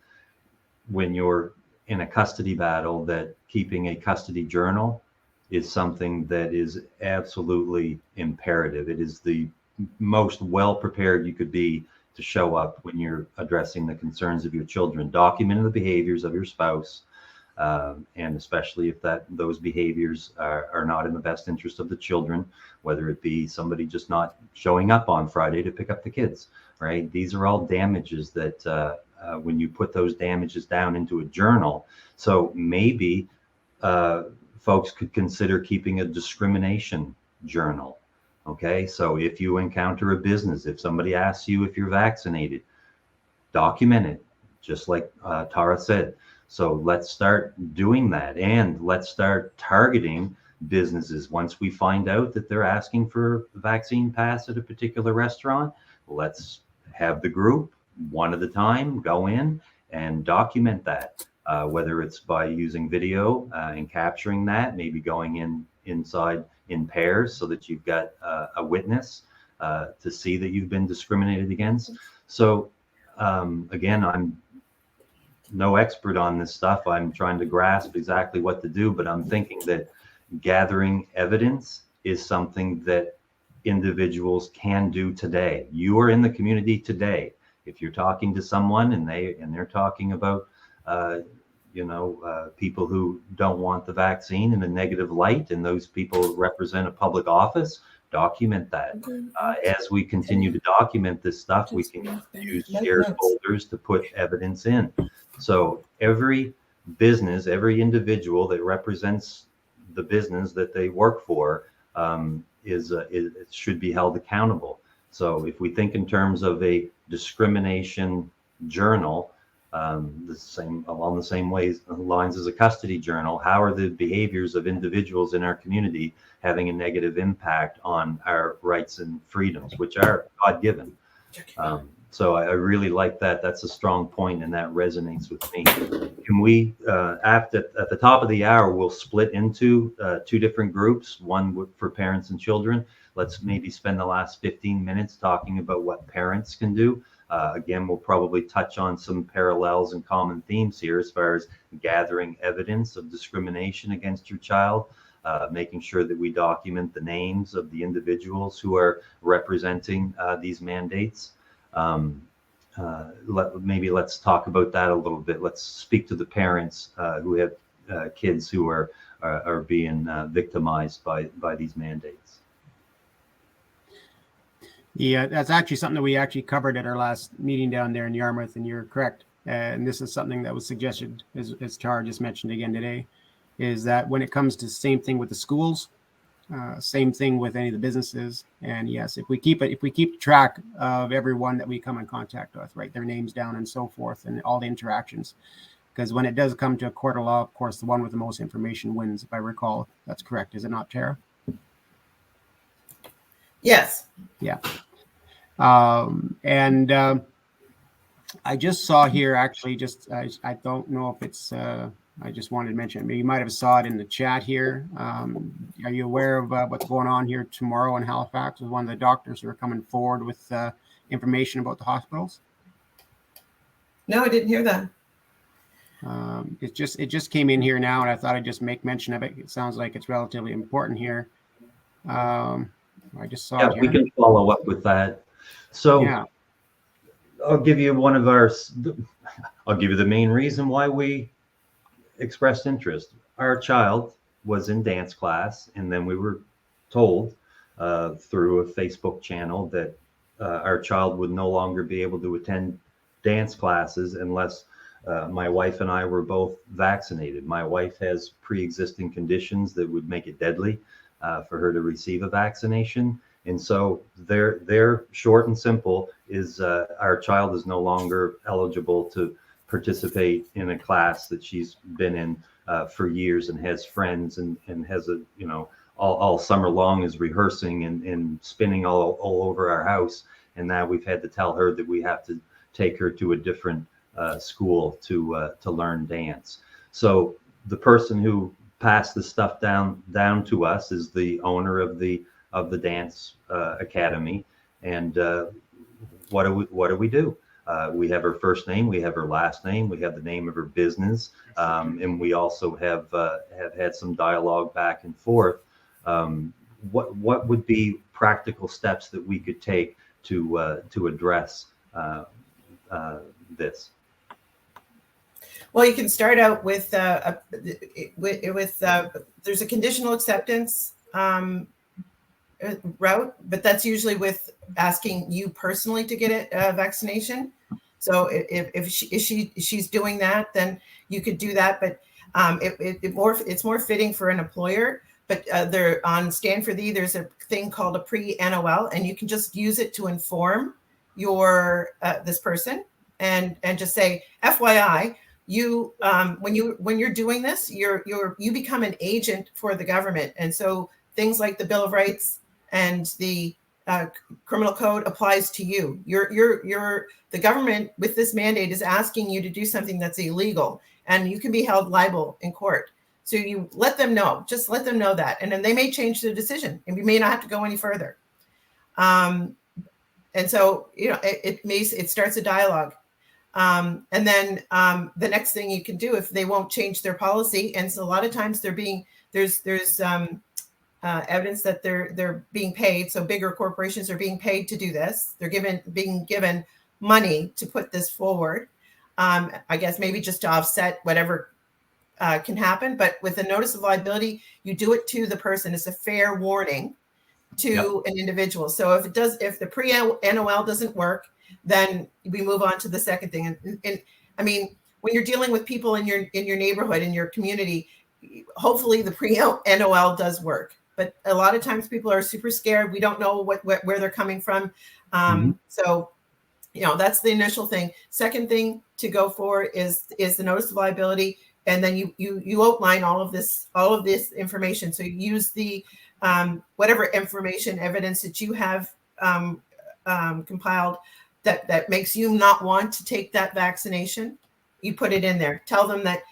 when you're in a custody battle, that keeping a custody journal is something that is absolutely imperative. It is the most well-prepared you could be to show up when you're addressing the concerns of your children, documenting the behaviors of your spouse, and especially if those behaviors are not in the best interest of the children, whether it be somebody just not showing up on Friday to pick up the kids, right? These are all damages that when you put those damages down into a journal, so maybe folks could consider keeping a discrimination journal. Okay, so if you encounter a business, if somebody asks you if you're vaccinated, document it, just like Tara said. So let's start doing that, and let's start targeting businesses. Once we find out that they're asking for a vaccine pass at a particular restaurant, let's have the group one at a time go in and document that, whether it's by using video and capturing that, maybe going inside in pairs so that you've got a witness to see that you've been discriminated against. So again, I'm no expert on this stuff. I'm trying to grasp exactly what to do, but I'm thinking that gathering evidence is something that individuals can do today. You are in the community today. If you're talking to someone and they're talking about people who don't want the vaccine in a negative light, and those people represent a public office, document that. As we continue to document this stuff, we can use shared folders to put evidence in. So every business, every individual that represents the business that they work for it should be held accountable. So if we think in terms of a discrimination journal, along the same lines as a custody journal, how are the behaviors of individuals in our community having a negative impact on our rights and freedoms, which are God-given? So I really like that. That's a strong point, and that resonates with me. Can we, at the top of the hour, we'll split into two different groups, one for parents and children. Let's maybe spend the last 15 minutes talking about what parents can do. Again, we'll probably touch on some parallels and common themes here as far as gathering evidence of discrimination against your child, making sure that we document the names of the individuals who are representing these mandates. Maybe let's talk about that a little bit. Let's speak to the parents who have kids who are being victimized by these mandates. Yeah, that's actually something that we actually covered at our last meeting down there in Yarmouth, and you're correct. And this is something that was suggested, as Tara just mentioned again today, is that when it comes to same thing with the schools, same thing with any of the businesses. And yes, if we keep track of everyone that we come in contact with, write their names down and so forth, and all the interactions, because when it does come to a court of law, of course, the one with the most information wins, if I recall. That's correct, is it not, Tara? Yes. Yeah. I just saw here, actually, I don't know if it's, I just wanted to mention, maybe you might have saw it in the chat here. Are you aware of what's going on here tomorrow in Halifax with one of the doctors who are coming forward with information about the hospitals? No, I didn't hear that. It just came in here now, and I thought I'd just make mention of it. It sounds like it's relatively important here. I just saw it here. We can follow up with that. So yeah. I'll give you the main reason why we expressed interest. Our child was in dance class, and then we were told through a Facebook channel that our child would no longer be able to attend dance classes unless my wife and I were both vaccinated. My wife has pre-existing conditions that would make it deadly for her to receive a vaccination. And so their short and simple is our child is no longer eligible to participate in a class that she's been in for years and has friends and has all summer long is rehearsing and spinning all over our house. And now we've had to tell her that we have to take her to a different school to learn dance. So the person who passed the stuff down to us is the owner of the dance academy. And what do we do? We have her first name, we have her last name, we have the name of her business, and we also have had some dialogue back and forth. What would be practical steps that we could take to address this? Well, you can start out with there's a conditional acceptance route, but that's usually with asking you personally to get a vaccination. So if she's doing that, then you could do that. But it's more fitting for an employer. But there on Stand for Thee, there's a thing called a pre-NOL, and you can just use it to inform your this person and just say, FYI, you when you're doing this, you become an agent for the government, and so things like the Bill of Rights and the criminal code applies to you. The government with this mandate is asking you to do something that's illegal, and you can be held liable in court. So you let them know, just let them know that, and then they may change their decision, and we may not have to go any further. And so it starts a dialogue. And then the next thing you can do, if they won't change their policy, and so a lot of times there's evidence that they're being paid. So bigger corporations are being paid to do this. They're being given money to put this forward. I guess maybe just to offset whatever can happen. But with a notice of liability, you do it to the person. It's a fair warning to an individual. So if the pre-NOL doesn't work, then we move on to the second thing. And I mean, when you're dealing with people in your neighborhood, in your community, hopefully the pre-NOL does work. But a lot of times people are super scared. We don't know where they're coming from. So, that's the initial thing. Second thing to go for is the notice of liability. And then you outline all of this information. So you use the whatever information evidence that you have compiled that makes you not want to take that vaccination. You put it in there. Tell them that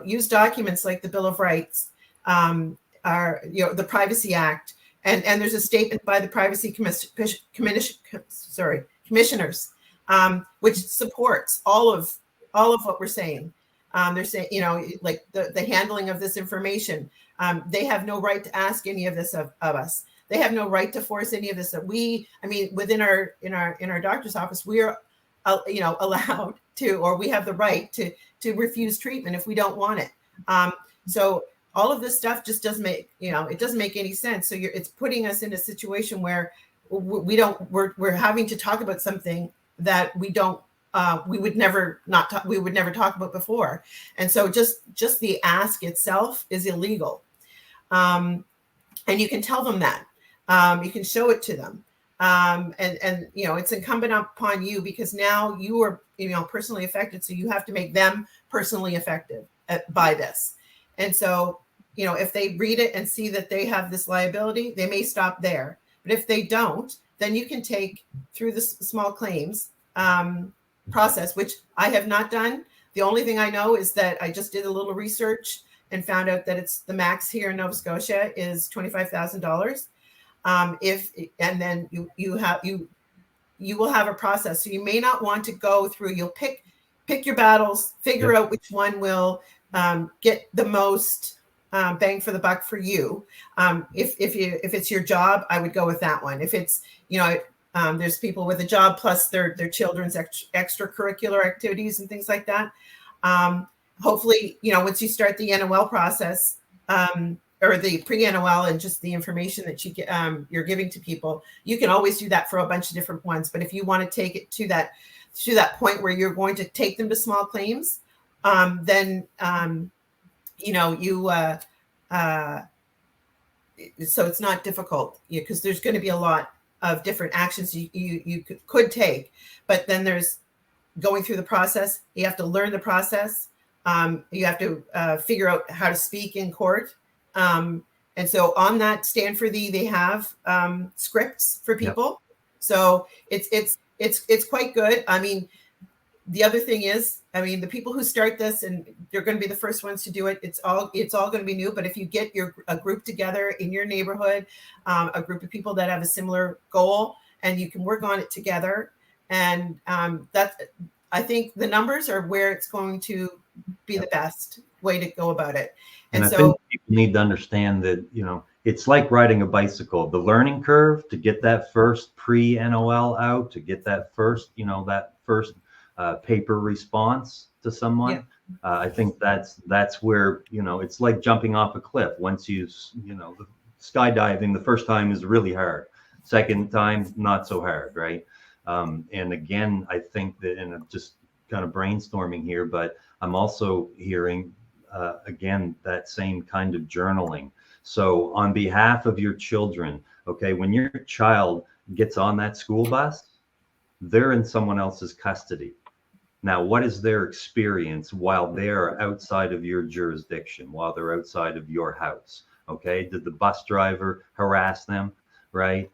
use documents like the Bill of Rights, the Privacy Act, and there's a statement by the privacy commissioners which supports all of what we're saying. They're saying, like the handling of this information. They have no right to ask any of this of us. They have no right to force any of this. Within our doctor's office, we are, allowed to, or we have the right to refuse treatment if we don't want it. So all of this stuff just doesn't make, it doesn't make any sense. So it's putting us in a situation where we're having to talk about something that we would never talk about before. And so just the ask itself is illegal. And you can tell them that. You can show it to them. And it's incumbent upon you, because now you are, personally affected. So you have to make them personally affected by this. And so, if they read it and see that they have this liability, they may stop there. But if they don't, then you can take through the small claims process, which I have not done. The only thing I know is that I just did a little research and found out that it's the max here in Nova Scotia is $25,000. And then you will have a process. So you may not want to go through. You'll pick your battles, figure out which one will get the most bang for the buck for you. If it's your job, I would go with that one. If it's there's people with a job plus their children's extracurricular activities and things like that. Hopefully, once you start the NOL process, or the pre-NOL and just the information that you're giving to people, you can always do that for a bunch of different ones. But if you want to take it to that point where you're going to take them to small claims, then so it's not difficult, because there's going to be a lot of different actions you could take. But then there's going through the process. You have to learn the process. You have to figure out how to speak in court. And so on that Stand for Thee, they have scripts for people. Yep. So it's quite good. I mean, the other thing is, the people who start this, and they're going to be the first ones to do it. It's all going to be new. But if you get a group together in your neighborhood, a group of people that have a similar goal, and you can work on it together, and I think the numbers are where it's going to be the best way to go about it. And I think people need to understand that, it's like riding a bicycle. The learning curve to get that first pre-NOL out, to get that first, paper response to someone. Yeah. I think that's where, it's like jumping off a cliff. Once skydiving, the first time is really hard. Second time, not so hard, right? And again, I think that, and I'm just kind of brainstorming here, but I'm also hearing, again, that same kind of journaling. So on behalf of your children, okay, when your child gets on that school bus, they're in someone else's custody. Now, what is their experience while they're outside of your jurisdiction, while they're outside of your house? Okay, did the bus driver harass them, right?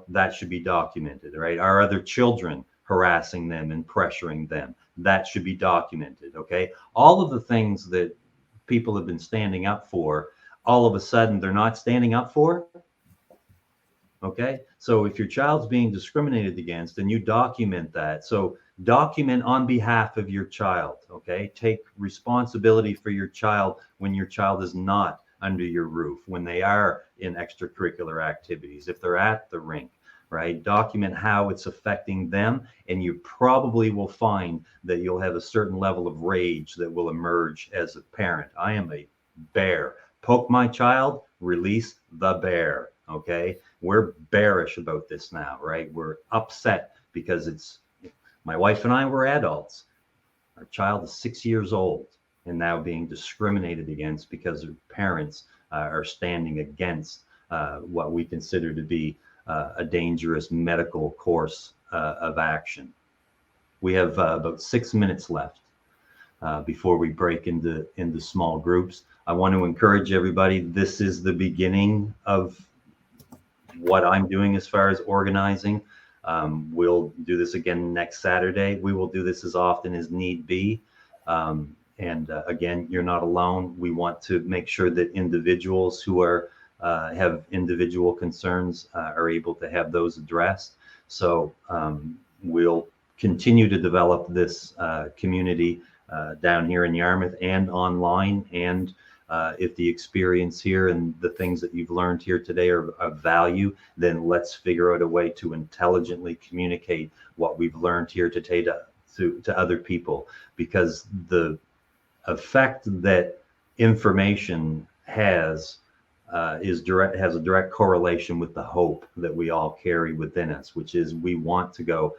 That should be documented, right? Are other children harassing them and pressuring them? That should be documented, okay? All of the things that people have been standing up for, all of a sudden they're not standing up for, okay? So if your child's being discriminated against, and you document that, so document on behalf of your child, okay? Take responsibility for your child when your child is not under your roof, when they are in extracurricular activities, if they're at the rink, right? Document how it's affecting them, and you probably will find that you'll have a certain level of rage that will emerge as a parent. I am a bear. Poke my child, release the bear, okay? We're bearish about this now, right? We're upset because my wife and I were adults. Our child is 6 years old and now being discriminated against because their parents are standing against what we consider to be a dangerous medical course of action. We have about 6 minutes left before we break into small groups. I want to encourage everybody. This is the beginning of what I'm doing as far as organizing. We'll do this again next Saturday. We will do this as often as need be. And again, you're not alone. We want to make sure that individuals who have individual concerns are able to have those addressed. So we'll continue to develop this community down here in Yarmouth and online. And if the experience here and the things that you've learned here today are of value, then let's figure out a way to intelligently communicate what we've learned here today to other people, because the effect that information has has a direct correlation with the hope that we all carry within us, which is we want to go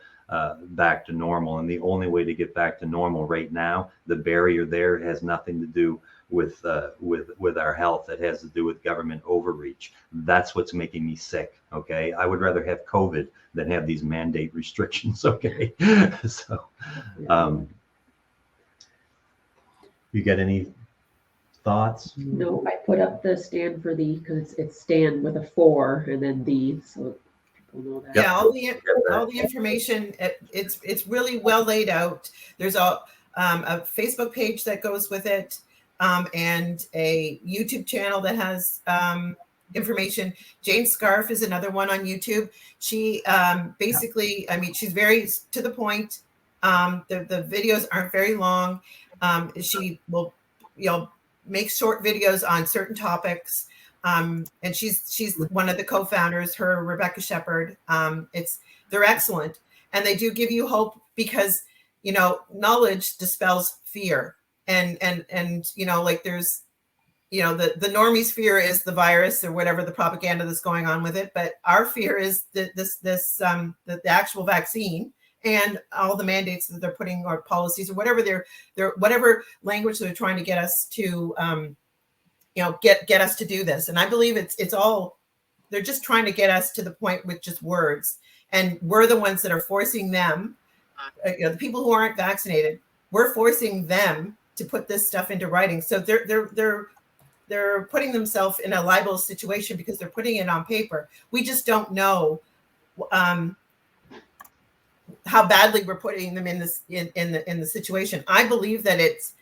back to normal. And the only way to get back to normal right now, the barrier there has nothing to do with our health. It has to do with government overreach. That's what's making me sick. Okay, I would rather have COVID than have these mandate restrictions. Okay, so you got any thoughts? No, I put up the stand for the, because it's stand with a 4 and then the, so people know that. Yeah, all the information, it's really well laid out. There's a Facebook page that goes with it, and a YouTube channel that has information. Jane Scarf is another one on YouTube. She basically, I mean, she's very to the point. The videos aren't very long. She will, make short videos on certain topics. And she's one of the co-founders, her Rebecca Shepherd. They're excellent. And they do give you hope because, knowledge dispels fear. And like there's, the normie's fear is the virus or whatever the propaganda that's going on with it. But our fear is the actual vaccine and all the mandates that they're putting, or policies, or whatever they're whatever language they're trying to get us to, get us to do this. And I believe it's all, they're just trying to get us to the point with just words. And we're the ones that are forcing them, the people who aren't vaccinated, we're forcing them to put this stuff into writing. So they're putting themselves in a liable situation because they're putting it on paper. We just don't know how badly we're putting them in this in the situation. I believe that it's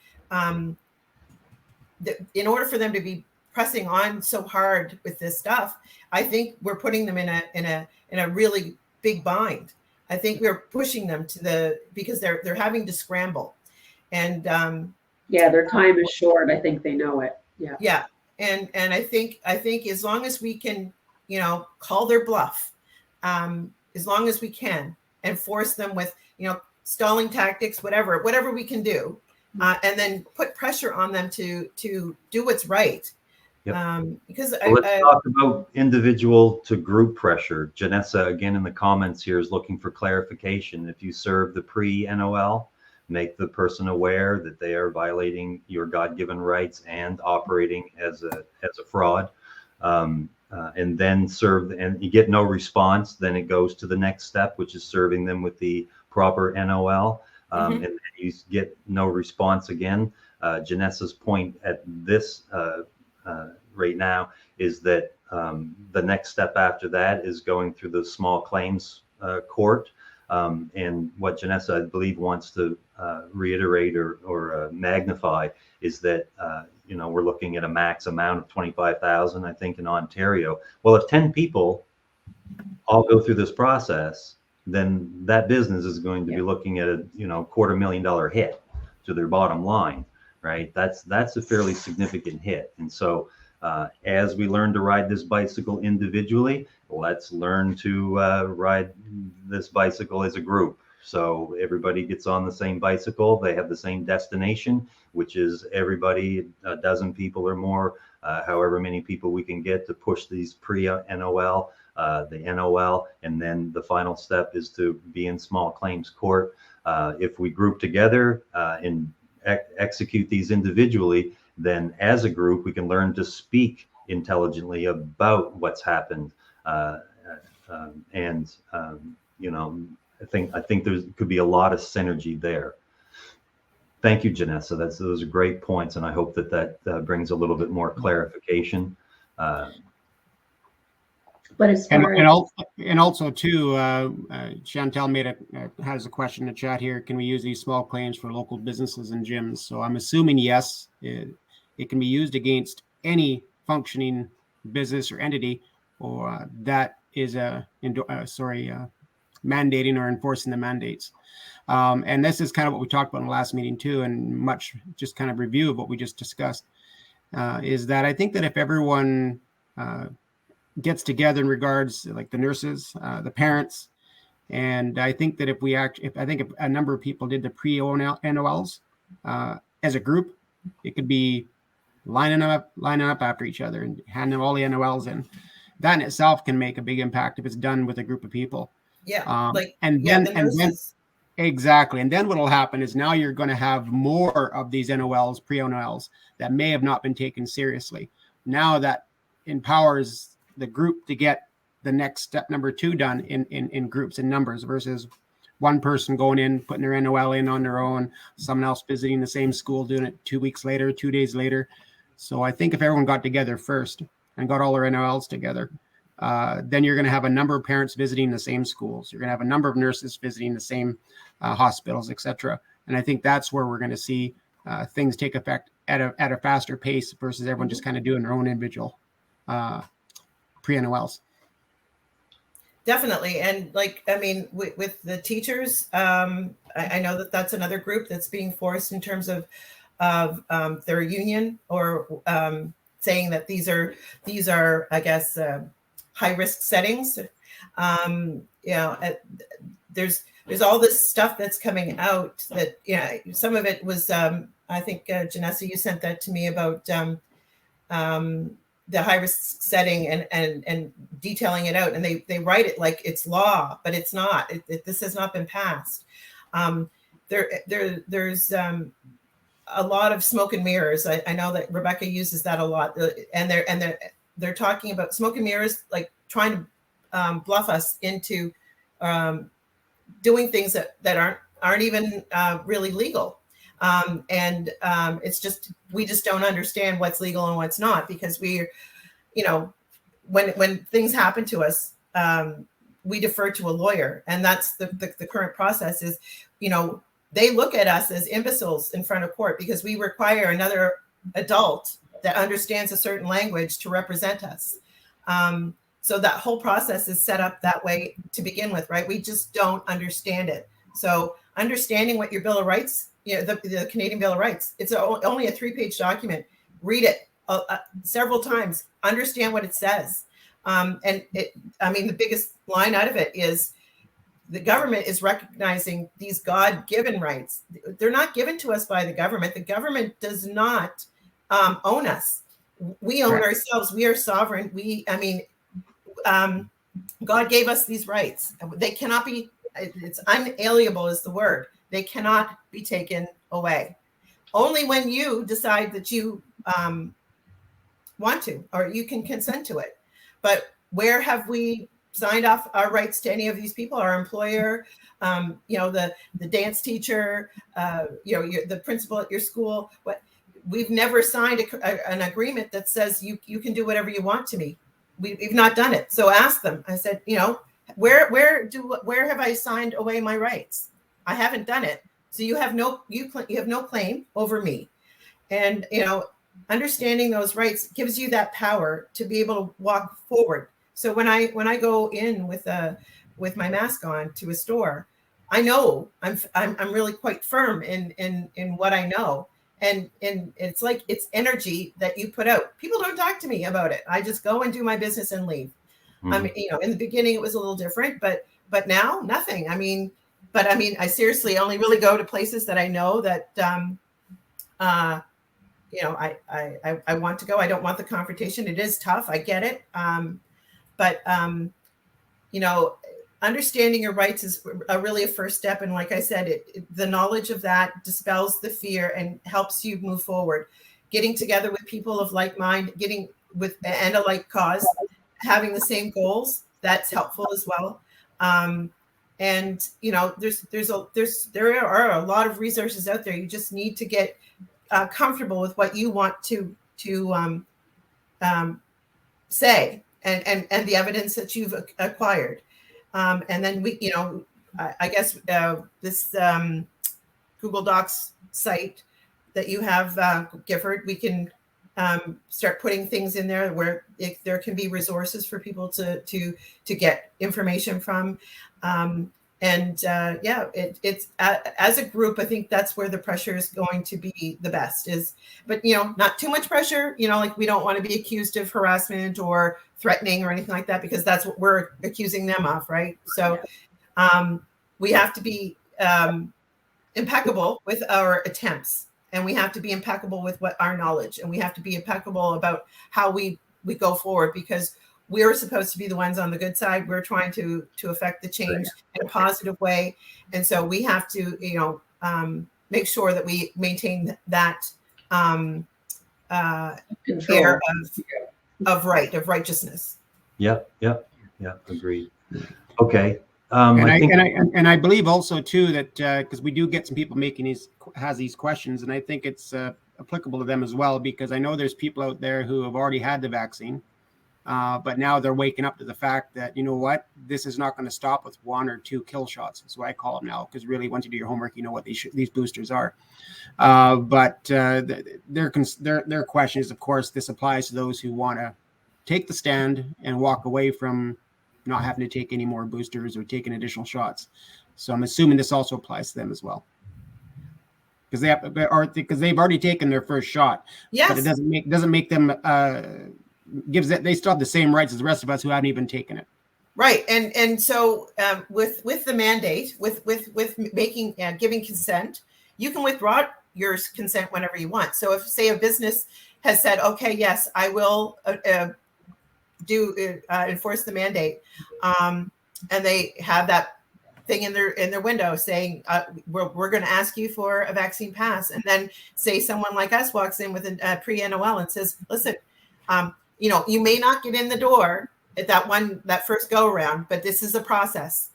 in order for them to be pressing on so hard with this stuff, I think we're putting them in a really big bind. I think we're pushing them because they're having to scramble, and their time is short. I think they know it. Yeah, and I think as long as we can, call their bluff, as long as we can, and force them with, stalling tactics, whatever we can do, and then put pressure on them to do what's right. Yep. Because let's talk about individual to group pressure. Janessa, again, in the comments here, is looking for clarification. If you serve the pre-NOL, make the person aware that they are violating your God-given rights and operating as a fraud, and then serve, and you get no response, then it goes to the next step, which is serving them with the proper NOL, and then you get no response again. Janessa's point at this right now is that the next step after that is going through the small claims court. And what Janessa, I believe, wants to reiterate or magnify is that, we're looking at a max amount of $25,000, I think, in Ontario. Well, if 10 people all go through this process, then that business is going to be looking at a, $250,000 hit to their bottom line, right? That's a fairly significant hit. And so as we learn to ride this bicycle individually, let's learn to ride this bicycle as a group. So everybody gets on the same bicycle. They have the same destination, which is everybody, a dozen people or more, however many people we can get to push these pre-NOL, the NOL, and then the final step is to be in small claims court. If we group together and execute these individually, then as a group, we can learn to speak intelligently about what's happened. I think there could be a lot of synergy there. Thank you, Janessa. Those are great points, and I hope that brings a little bit more clarification. But as far and also too, Chantel has a question in the chat here. Can we use these small claims for local businesses and gyms? So I'm assuming yes, it can be used against any functioning business or entity, or that is mandating or enforcing the mandates. And this is kind of what we talked about in the last meeting too, and much just kind of review of what we just discussed, is that I think that if everyone gets together in regards like the nurses, the parents, and I think that if a number of people did the pre-NOLs as a group, it could be lining up after each other and handing all the NOLs in. That in itself can make a big impact if it's done with a group of people. Yeah, the nurses. Exactly. And then what will happen is now you're going to have more of these NOLs, pre-NOLs, that may have not been taken seriously. Now that empowers the group to get the next step number 2 done in groups and numbers versus one person going in, putting their NOL in on their own, someone else visiting the same school, doing it 2 weeks later, 2 days later. So I think if everyone got together first and got all their NOLs together, then you're going to have a number of parents visiting the same schools. You're going to have a number of nurses visiting the same hospitals, etc. And I think that's where we're going to see things take effect at a faster pace versus everyone just kind of doing their own individual pre-NOLs. Definitely. And with the teachers, I know that that's another group that's being forced in terms of their union, or saying that these are I guess high risk settings. There's all this stuff that's coming out that some of it was I think Janessa, you sent that to me about the high risk setting and detailing it out, and they write it like it's law, but it's not. This has not been passed. There's a lot of smoke and mirrors. I know that Rebecca uses that a lot, and they're talking about smoke and mirrors, like trying to bluff us into doing things that aren't even really legal. It's just, we just don't understand what's legal and what's not, because when things happen to us, we defer to a lawyer, and that's the current process is, they look at us as imbeciles in front of court because we require another adult that understands a certain language to represent us. So that whole process is set up that way to begin with, right? We just don't understand it. So understanding what your Bill of Rights, the Canadian Bill of Rights, it's only a 3-page document. Read it several times, understand what it says. The biggest line out of it is the government is recognizing these God-given rights. They're not given to us by the government. The government does not own us. We own ourselves. We are sovereign. God gave us these rights. They cannot be, it's unalienable is the word. They cannot be taken away. Only when you decide that you want to, or you can consent to it. But where have we signed off our rights to any of these people? Our employer, the dance teacher, the principal at your school. We've never signed an agreement that says you can do whatever you want to me. We've not done it. So ask them. I said, where have I signed away my rights? I haven't done it. So you have no claim over me. And understanding those rights gives you that power to be able to walk forward. So when I go in with my mask on to a store, I know I'm really quite firm in what I know. And it's like it's energy that you put out. People don't talk to me about it. I just go and do my business and leave. In the beginning it was a little different, but now nothing. I seriously only really go to places that I know that I want to go. I don't want the confrontation. It is tough. I get it. Understanding your rights is really a first step. And like I said, the knowledge of that dispels the fear and helps you move forward. Getting together with people of like mind, and a like cause, having the same goals, that's helpful as well. There are a lot of resources out there. You just need to get comfortable with what you want to say and the evidence that you've acquired. And then I guess this Google Docs site that you have, Gifford, we can start putting things in there where there can be resources for people to get information from. It's as a group, I think that's where the pressure is going to be the best but not too much pressure, like we don't want to be accused of harassment or threatening or anything like that, because that's what we're accusing them of, right? So we have to be impeccable with our attempts, and we have to be impeccable with what our knowledge, and we have to be impeccable about how we go forward, because we're supposed to be the ones on the good side. We're trying to affect the change in a positive way. And so we have to, make sure that we maintain that air of righteousness. Yep. Agreed. Okay. I believe also too that because we do get some people making these questions, and I think it's applicable to them as well, because I know there's people out there who have already had the vaccine, but now they're waking up to the fact that, you know what, this is not going to stop with 1 or 2 kill shots. That's what I call them now, because really, once you do your homework, you know what these boosters are. But their question is, of course, this applies to those who want to take the stand and walk away from not having to take any more boosters or taking additional shots. So I'm assuming this also applies to them as well, because they've already taken their first shot. Yes. But it doesn't make them they still have the same rights as the rest of us who haven't even taken it. Right. And so with the mandate, with making giving consent, you can withdraw your consent whenever you want. So if, say, a business has said, okay, yes, I will enforce the mandate, and they have that thing in their window saying, we're going to ask you for a vaccine pass, and then say someone like us walks in with a pre-NOL and says, listen, you may not get in the door at that first go around, but this is a process.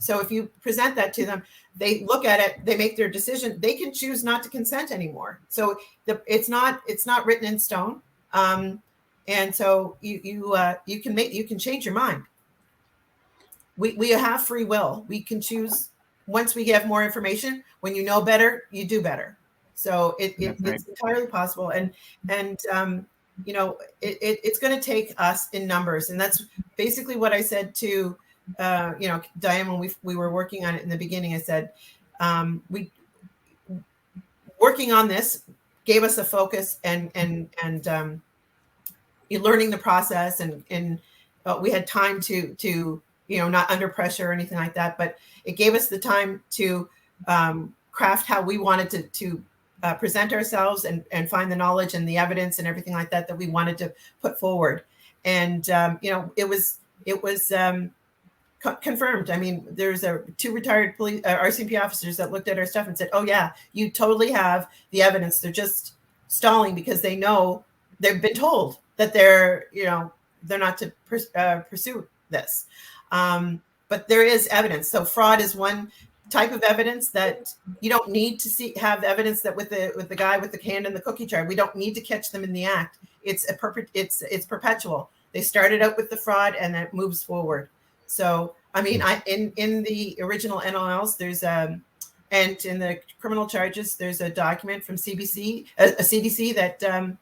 So if you present that to them, they look at it, they make their decision, they can choose not to consent anymore. So it's not written in stone. And so you can change your mind. We have free will. We can choose once we have more information. When you know better, you do better. So it's entirely possible. And it's going to take us in numbers, and that's basically what I said to Diane when we were working on it in the beginning. I said we working on this gave us a focus and learning the process, and we had time to not under pressure or anything like that, but it gave us the time to craft how we wanted to present ourselves and find the knowledge and the evidence and everything like that we wanted to put forward. And it was confirmed. I mean, there's 2 retired police RCMP officers that looked at our stuff and said, oh yeah, you totally have the evidence. They're just stalling because they know they've been told that they're not to pursue this. But there is evidence. So fraud is one type of evidence that you don't need to have evidence that with the guy with the hand in the cookie jar. We don't need to catch them in the act. It's perpetual. They started out with the fraud and it moves forward. So I mean, in the original NOLs, there's and in the criminal charges, there's a document from CDC that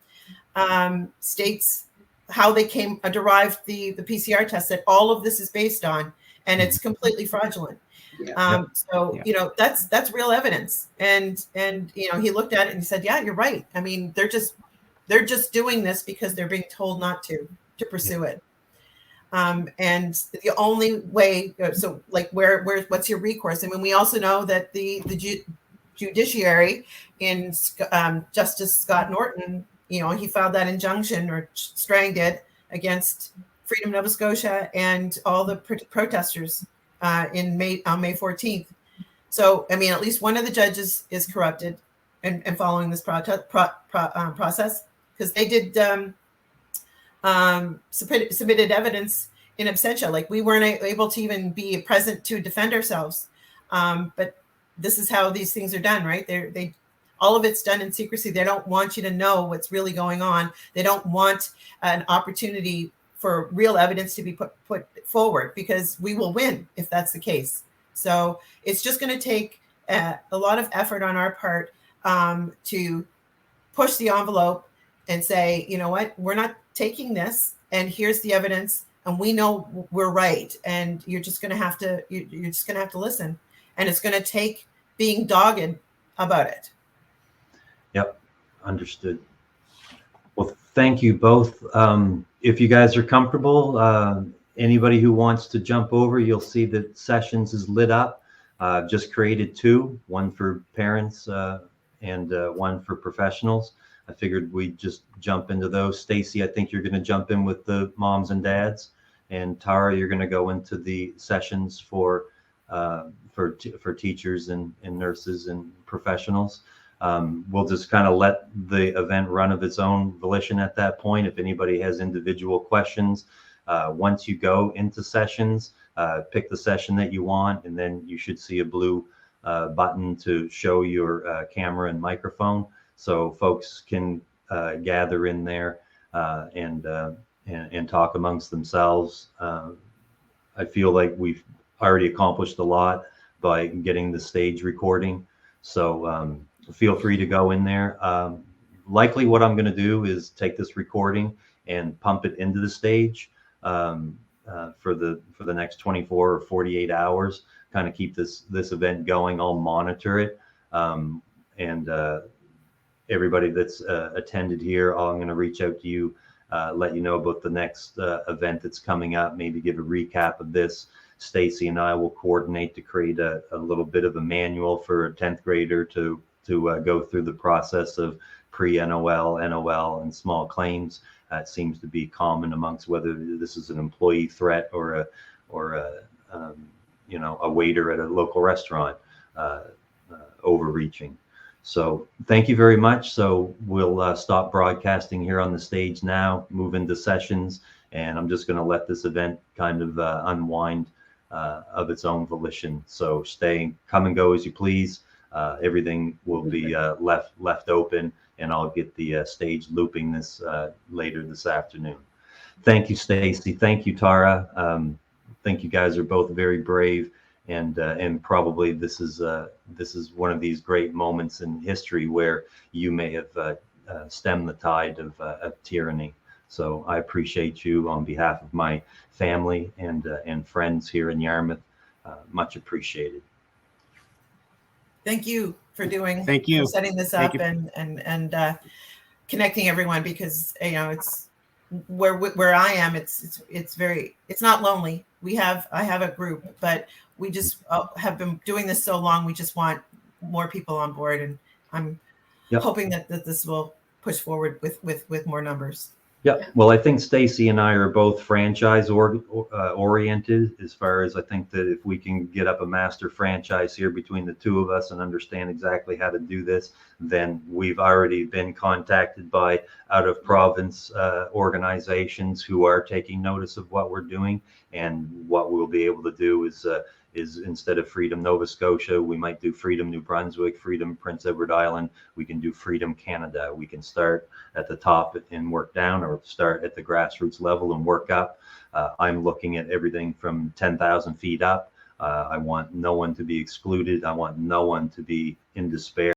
states how they derived the PCR test that all of this is based on, and it's completely fraudulent. That's real evidence. And he looked at it and he said, yeah, you're right. I mean, they're just doing this because they're being told not to pursue it. And the only way, so like what's your recourse? I mean, we also know that the judiciary in Justice Scott Norton, he filed that injunction, or Strang did, against Freedom Nova Scotia and all the protesters on May 14th. So, I mean, at least one of the judges is corrupted and following this process, because they did submitted evidence in absentia. Like, we weren't able to even be present to defend ourselves. But this is how these things are done, right? They all of it's done in secrecy. They don't want you to know what's really going on. They don't want an opportunity for real evidence to be put forward, because we will win if that's the case. So it's just going to take a lot of effort on our part to push the envelope, and say, you know what, we're not taking this, and here's the evidence, and we know we're right, and you're just going to have to listen, and it's going to take being dogged about it. Yep, understood. Well, thank you both. If you guys are comfortable, anybody who wants to jump over, you'll see that sessions is lit up. Just created two, one for parents and one for professionals. I figured we'd just jump into those. Stacy, I think you're going to jump in with the moms and dads, and Tara, you're going to go into the sessions for teachers and nurses and professionals. We'll just kind of let the event run of its own volition at that point. If anybody has individual questions, once you go into sessions, pick the session that you want, and then you should see a blue button to show your camera and microphone, so folks can gather in there and talk amongst themselves. I feel like we've already accomplished a lot by getting the stage recording, so feel free to go in there. Likely what I'm going to do is take this recording and pump it into the stage for the next 24 or 48 hours, kind of keep this event going. I'll monitor it, and everybody that's attended here, I'm going to reach out to you, let you know about the next event that's coming up, maybe give a recap of this. Stacy and I will coordinate to create a little bit of a manual for a 10th grader to go through the process of pre-NOL, NOL, and small claims. It seems to be common amongst whether this is an employee threat or a waiter at a local restaurant overreaching. So thank you very much. So we'll stop broadcasting here on the stage now, move into sessions, and I'm just going to let this event kind of unwind of its own volition. So come and go as you please. Everything will be left open, and I'll get the stage looping this later this afternoon. Thank you, Stacy. Thank you, Tara. I think you guys are both very brave, and probably this is one of these great moments in history where you may have stemmed the tide of tyranny. So I appreciate you on behalf of my family and friends here in Yarmouth. Much appreciated. Thank you for Thank you for setting this Thank up and connecting everyone, because it's where I am. It's not lonely. I have a group, but we just have been doing this so long. We just want more people on board, and I'm hoping that this will push forward with more numbers. Yeah, well, I think Stacy and I are both franchise oriented, as far as I think that if we can get up a master franchise here between the two of us and understand exactly how to do this, then we've already been contacted by out of province organizations who are taking notice of what we're doing. And what we'll be able to do is instead of Freedom Nova Scotia, we might do Freedom New Brunswick, Freedom Prince Edward Island. We can do Freedom Canada. We can start at the top and work down, or start at the grassroots level and work up. I'm looking at everything from 10,000 feet up. I want no one to be excluded. I want no one to be in despair.